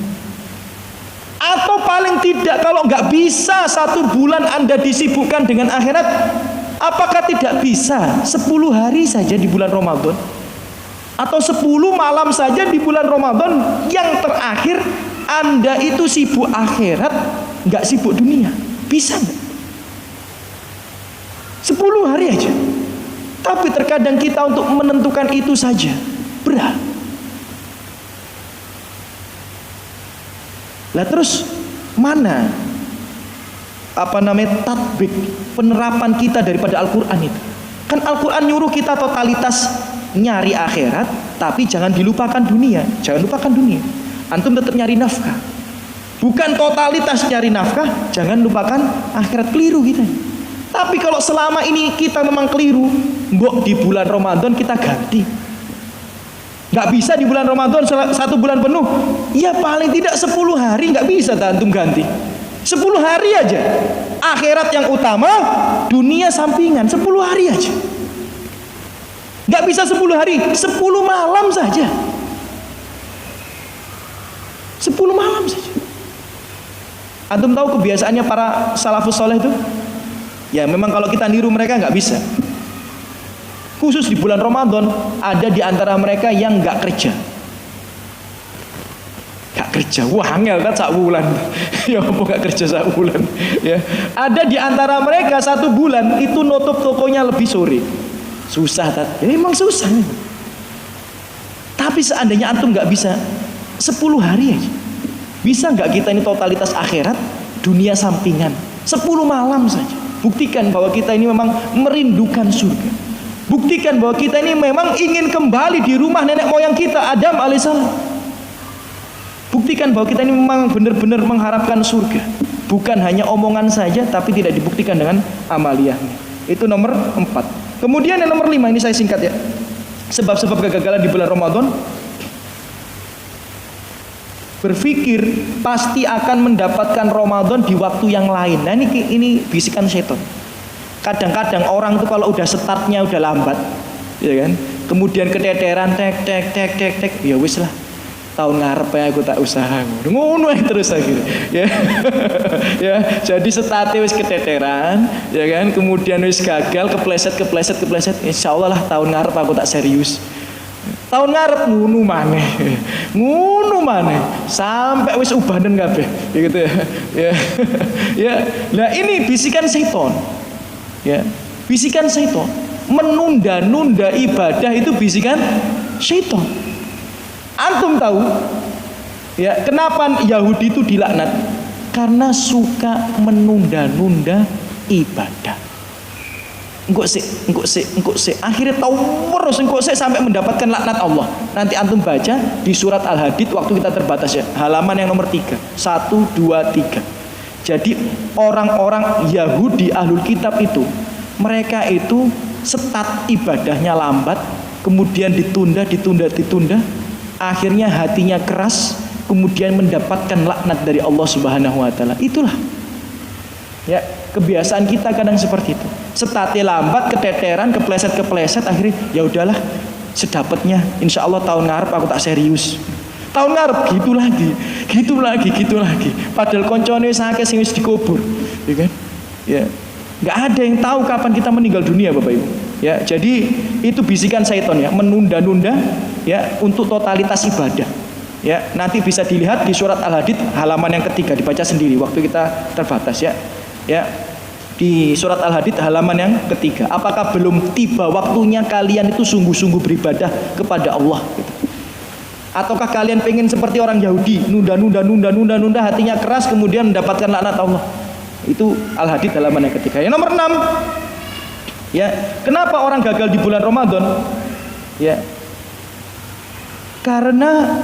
Atau paling tidak kalau nggak bisa 1 bulan Anda disibukkan dengan akhirat, apakah tidak bisa 10 hari saja di bulan Ramadan? Atau 10 malam saja di bulan Ramadan yang terakhir Anda itu sibuk akhirat, nggak sibuk dunia? Bisa nggak? 10 hari aja. Tapi terkadang kita untuk menentukan itu saja berat. Lah terus mana tatbik, penerapan kita daripada Al-Quran itu? Kan Al-Quran nyuruh kita totalitas nyari akhirat, tapi jangan dilupakan dunia. Jangan lupakan dunia. Antum tetap nyari nafkah. Bukan totalitas nyari nafkah, jangan lupakan akhirat. Keliru kita. Tapi kalau selama ini kita memang keliru, mbok di bulan Ramadan kita ganti. Nggak bisa di bulan Ramadan 1 bulan penuh. Ya paling tidak 10 hari nggak bisa antum ganti. 10 hari aja. Akhirat yang utama, dunia sampingan. 10 hari aja. Nggak bisa 10 hari, 10 malam saja. 10 malam saja. Antum tahu kebiasaannya para salafus soleh itu? Ya memang kalau kita niru mereka nggak bisa. Khusus di bulan Ramadan, ada di antara mereka yang nggak kerja. Nggak kerja, wah angel kan 1 bulan. Ya apa nggak kerja 1 bulan? Ya, ada di antara mereka 1 bulan itu nutup tokonya lebih sore. Susah, ya memang susah. Tapi seandainya antum nggak bisa 10 hari aja, bisa nggak kita ini totalitas akhirat, dunia sampingan 10 malam saja? Buktikan bahwa kita ini memang merindukan surga. Buktikan bahwa kita ini memang ingin kembali di rumah nenek moyang kita, Adam alaihissalam. Buktikan bahwa kita ini memang benar-benar mengharapkan surga. Bukan hanya omongan saja, tapi tidak dibuktikan dengan amaliyahnya. Itu nomor 4. Kemudian yang nomor 5, ini saya singkat ya. Sebab-sebab kegagalan di bulan Ramadan. Berpikir pasti akan mendapatkan Ramadan di waktu yang lain. Nah ini bisikan setan. Kadang-kadang orang itu kalau udah startnya udah lambat, ya kan? Kemudian keteteran tek, ya wis lah. Tahun ngarep ya aku tak usaha. Ngono terus lagi. Ya. Ya, jadi startnya wis keteteran, ya kan? Kemudian wis gagal, kepleset. Insyaallah lah tahun ngarep aku tak serius. Tahun ngarep ngono maneh. Sampai wis ubanen kabeh. Gitu ya. Ya. Ya. Nah, ini bisikan setan. Ya, bisikan setan. Menunda-nunda ibadah itu bisikan setan. Antum tahu ya kenapa Yahudi itu dilaknat? Karena suka menunda-nunda ibadah. Engkau sih. Akhirnya tahu terus engkau sih sampai mendapatkan laknat Allah. Nanti antum baca di surat Al-Hadid waktu kita terbatas ya, halaman yang nomor 3. 1, 2, 3. Jadi orang-orang Yahudi Ahlul Kitab itu, mereka itu start ibadahnya lambat, kemudian ditunda, akhirnya hatinya keras, kemudian mendapatkan laknat dari Allah Subhanahu wa taala. Itulah ya kebiasaan kita kadang seperti itu. Startnya lambat, keteteran, kepleset, akhirnya ya udahlah, sedapatnya insya Allah tahun ngarep aku tak serius. Tahun ngarep gitu lagi. Padahal koncone sakit sing wis dikubur, ya kan? Ya. Enggak ada yang tahu kapan kita meninggal dunia, Bapak Ibu. Ya, jadi itu bisikan syaitan ya, menunda-nunda ya untuk totalitas ibadah. Ya, nanti bisa dilihat di surat Al-Hadid halaman yang ketiga, dibaca sendiri waktu kita terbatas ya. Ya. Di surat Al-Hadid halaman yang ketiga. Apakah belum tiba waktunya kalian itu sungguh-sungguh beribadah kepada Allah gitu. Ataukah kalian pengen seperti orang Yahudi, nunda, hatinya keras kemudian mendapatkan laknat Allah? Itu Al-Hadid halaman yang ketiga. Yang nomor 6, ya, kenapa orang gagal di bulan Ramadan? Ya, karena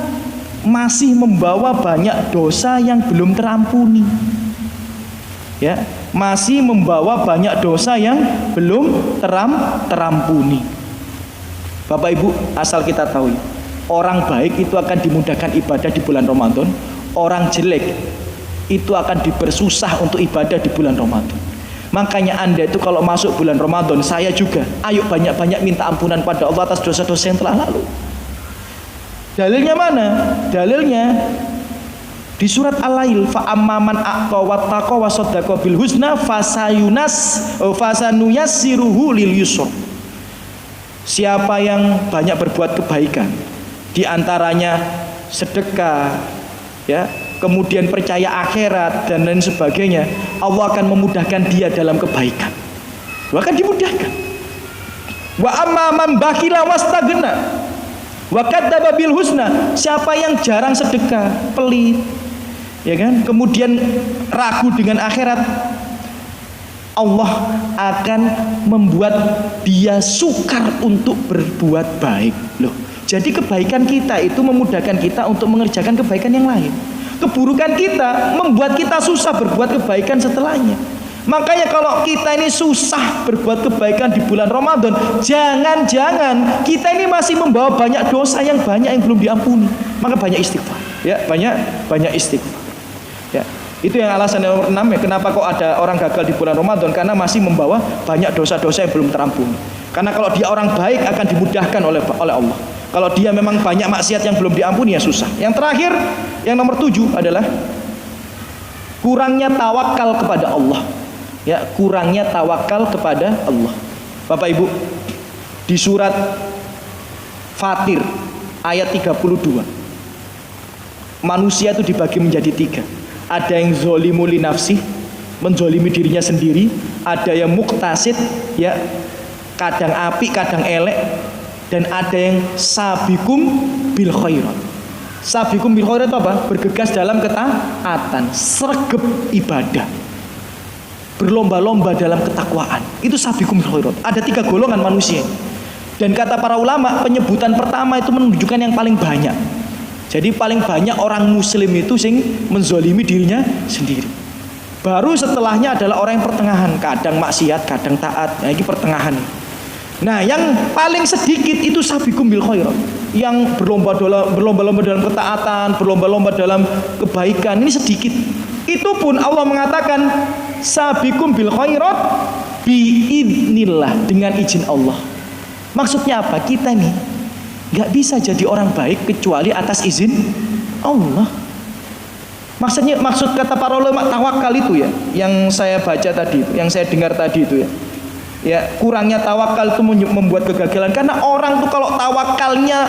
masih membawa banyak dosa yang belum terampuni. Ya, masih membawa banyak dosa yang belum terampuni. Bapak Ibu, asal kita tahu, Orang baik itu akan dimudahkan ibadah di bulan Ramadan, orang jelek itu akan dipersusah untuk ibadah di bulan Ramadan. Makanya Anda itu kalau masuk bulan Ramadan, saya juga, ayo banyak-banyak minta ampunan pada Allah atas dosa-dosa yang telah lalu. Dalilnya mana? Dalilnya di surat Al-Lail, fa amman aqta wattaqa wa saddaqa bil husna fasanuyassiruhu lil yusr. Siapa yang banyak berbuat kebaikan, di antaranya sedekah, ya, kemudian percaya akhirat dan lain sebagainya, Allah akan memudahkan dia dalam kebaikan. Dia akan dimudahkan. Wa amman bakhila wastagna wa kadzdzaba bil husna. Siapa yang jarang sedekah, pelit, ya kan, kemudian ragu dengan akhirat, Allah akan membuat dia sukar untuk berbuat baik. Loh, jadi kebaikan kita itu memudahkan kita untuk mengerjakan kebaikan yang lain. Keburukan kita membuat kita susah berbuat kebaikan setelahnya. Makanya kalau kita ini susah berbuat kebaikan di bulan Ramadan, jangan-jangan kita ini masih membawa banyak dosa yang banyak yang belum diampuni. Maka banyak istighfar, ya, banyak istighfar. Ya, itu yang alasan yang nomor 6 ya, kenapa kok ada orang gagal di bulan Ramadan, karena masih membawa banyak dosa-dosa yang belum terampuni. Karena kalau dia orang baik akan dimudahkan oleh Allah. Kalau dia memang banyak maksiat yang belum diampuni ya susah. Yang terakhir, yang nomor 7 adalah kurangnya tawakal kepada Allah. Ya, kurangnya tawakal kepada Allah. Bapak Ibu, di surat Fatir ayat 32, manusia itu dibagi menjadi 3. Ada yang zolimu li nafsi, menzolimi dirinya sendiri. Ada yang muktasid, ya, kadang apik kadang elek. Dan ada yang sabikum bil khairat. Sabikum bil khairat itu apa? Bergegas dalam ketaatan, sregep ibadah, berlomba-lomba dalam ketakwaan. Itu sabikum bil khairat. Ada 3 golongan manusia. Dan kata para ulama, penyebutan pertama itu menunjukkan yang paling banyak. Jadi paling banyak orang muslim itu sing menzolimi dirinya sendiri. Baru setelahnya adalah orang yang pertengahan, kadang maksiat, kadang taat. Nah, ini pertengahan. Nah, yang paling sedikit itu sabiqum bil khairat, yang berlomba-lomba dalam ketaatan, berlomba-lomba dalam kebaikan, ini sedikit. Itu pun Allah mengatakan sabiqum bil khairat biidznillah, dengan izin Allah. Maksudnya apa? Kita nih nggak bisa jadi orang baik kecuali atas izin Allah. Maksud kata para ulama tawakal itu ya, yang saya baca tadi itu, yang saya dengar tadi itu ya. Ya, kurangnya tawakal itu membuat kegagalan. Karena orang tuh kalau tawakalnya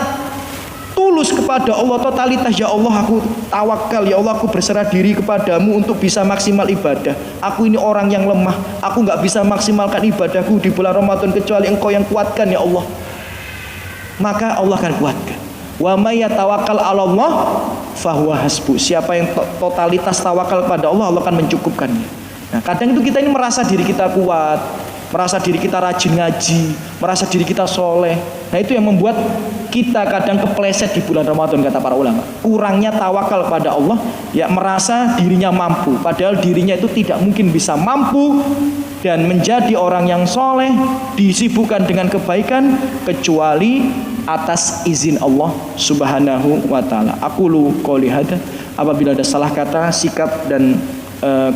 tulus kepada Allah, totalitas, ya Allah aku tawakal, ya Allah aku berserah diri kepadamu untuk bisa maksimal ibadah. Aku ini orang yang lemah, aku nggak bisa maksimalkan ibadahku di bulan Ramadan kecuali Engkau yang kuatkan ya Allah. Maka Allah akan kuatkan. Wa may yatawakkal 'ala Allah fahuwa hasbuh. Siapa yang totalitas tawakal kepada Allah, Allah akan mencukupkannya. Nah, kadang itu kita ini merasa diri kita kuat, merasa diri kita rajin ngaji, merasa diri kita soleh. Nah, itu yang membuat kita kadang kepleset di bulan Ramadan, kata para ulama. Kurangnya tawakal pada Allah, ya, merasa dirinya mampu, padahal dirinya itu tidak mungkin bisa mampu dan menjadi orang yang soleh, disibukkan dengan kebaikan kecuali atas izin Allah Subhanahu wa ta'ala. Aqulu qouli hadza, apabila ada salah kata, sikap dan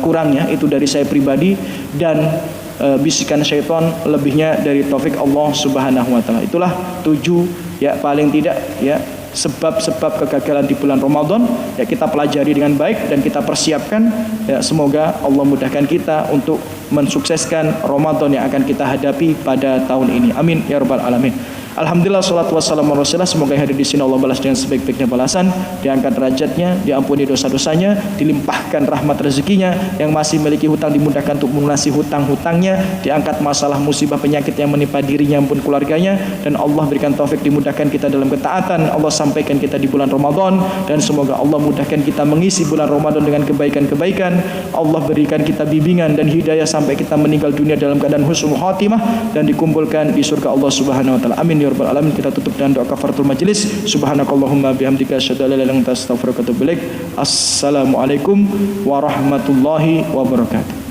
kurangnya itu dari saya pribadi, dan bisikan syaitan lebihnya dari taufik Allah Subhanahu wa ta'ala. Itulah 7 ya, paling tidak ya, sebab-sebab kegagalan di bulan Ramadan, ya, kita pelajari dengan baik dan kita persiapkan, ya, semoga Allah mudahkan kita untuk mensukseskan Ramadan yang akan kita hadapi pada tahun ini. Amin ya rabbal alamin. Alhamdulillah, salatu wassalamu ala rasulillah. Semoga yang hadir di sini Allah balas dengan sebaik-baiknya balasan, diangkat derajatnya, diampuni dosa-dosanya, dilimpahkan rahmat rezekinya. Yang masih memiliki hutang dimudahkan untuk melunasi hutang-hutangnya, diangkat masalah musibah penyakit yang menimpa dirinya maupun keluarganya, dan Allah berikan taufik dimudahkan kita dalam ketaatan. Allah sampaikan kita di bulan Ramadan, dan semoga Allah mudahkan kita mengisi bulan Ramadan dengan kebaikan-kebaikan. Allah berikan kita bimbingan dan hidayah sampai kita meninggal dunia dalam keadaan husnul khatimah dan dikumpulkan di surga Allah Subhanahu wa taala. Amin ya rabbal alamin. Kita tutup dengan doa kafaratul majelis. Subhanakallahumma bihamdika asyhadu an la ilaha illa anta astaghfiruka wa atubu ilaik. Assalamualaikum warahmatullahi wabarakatuh.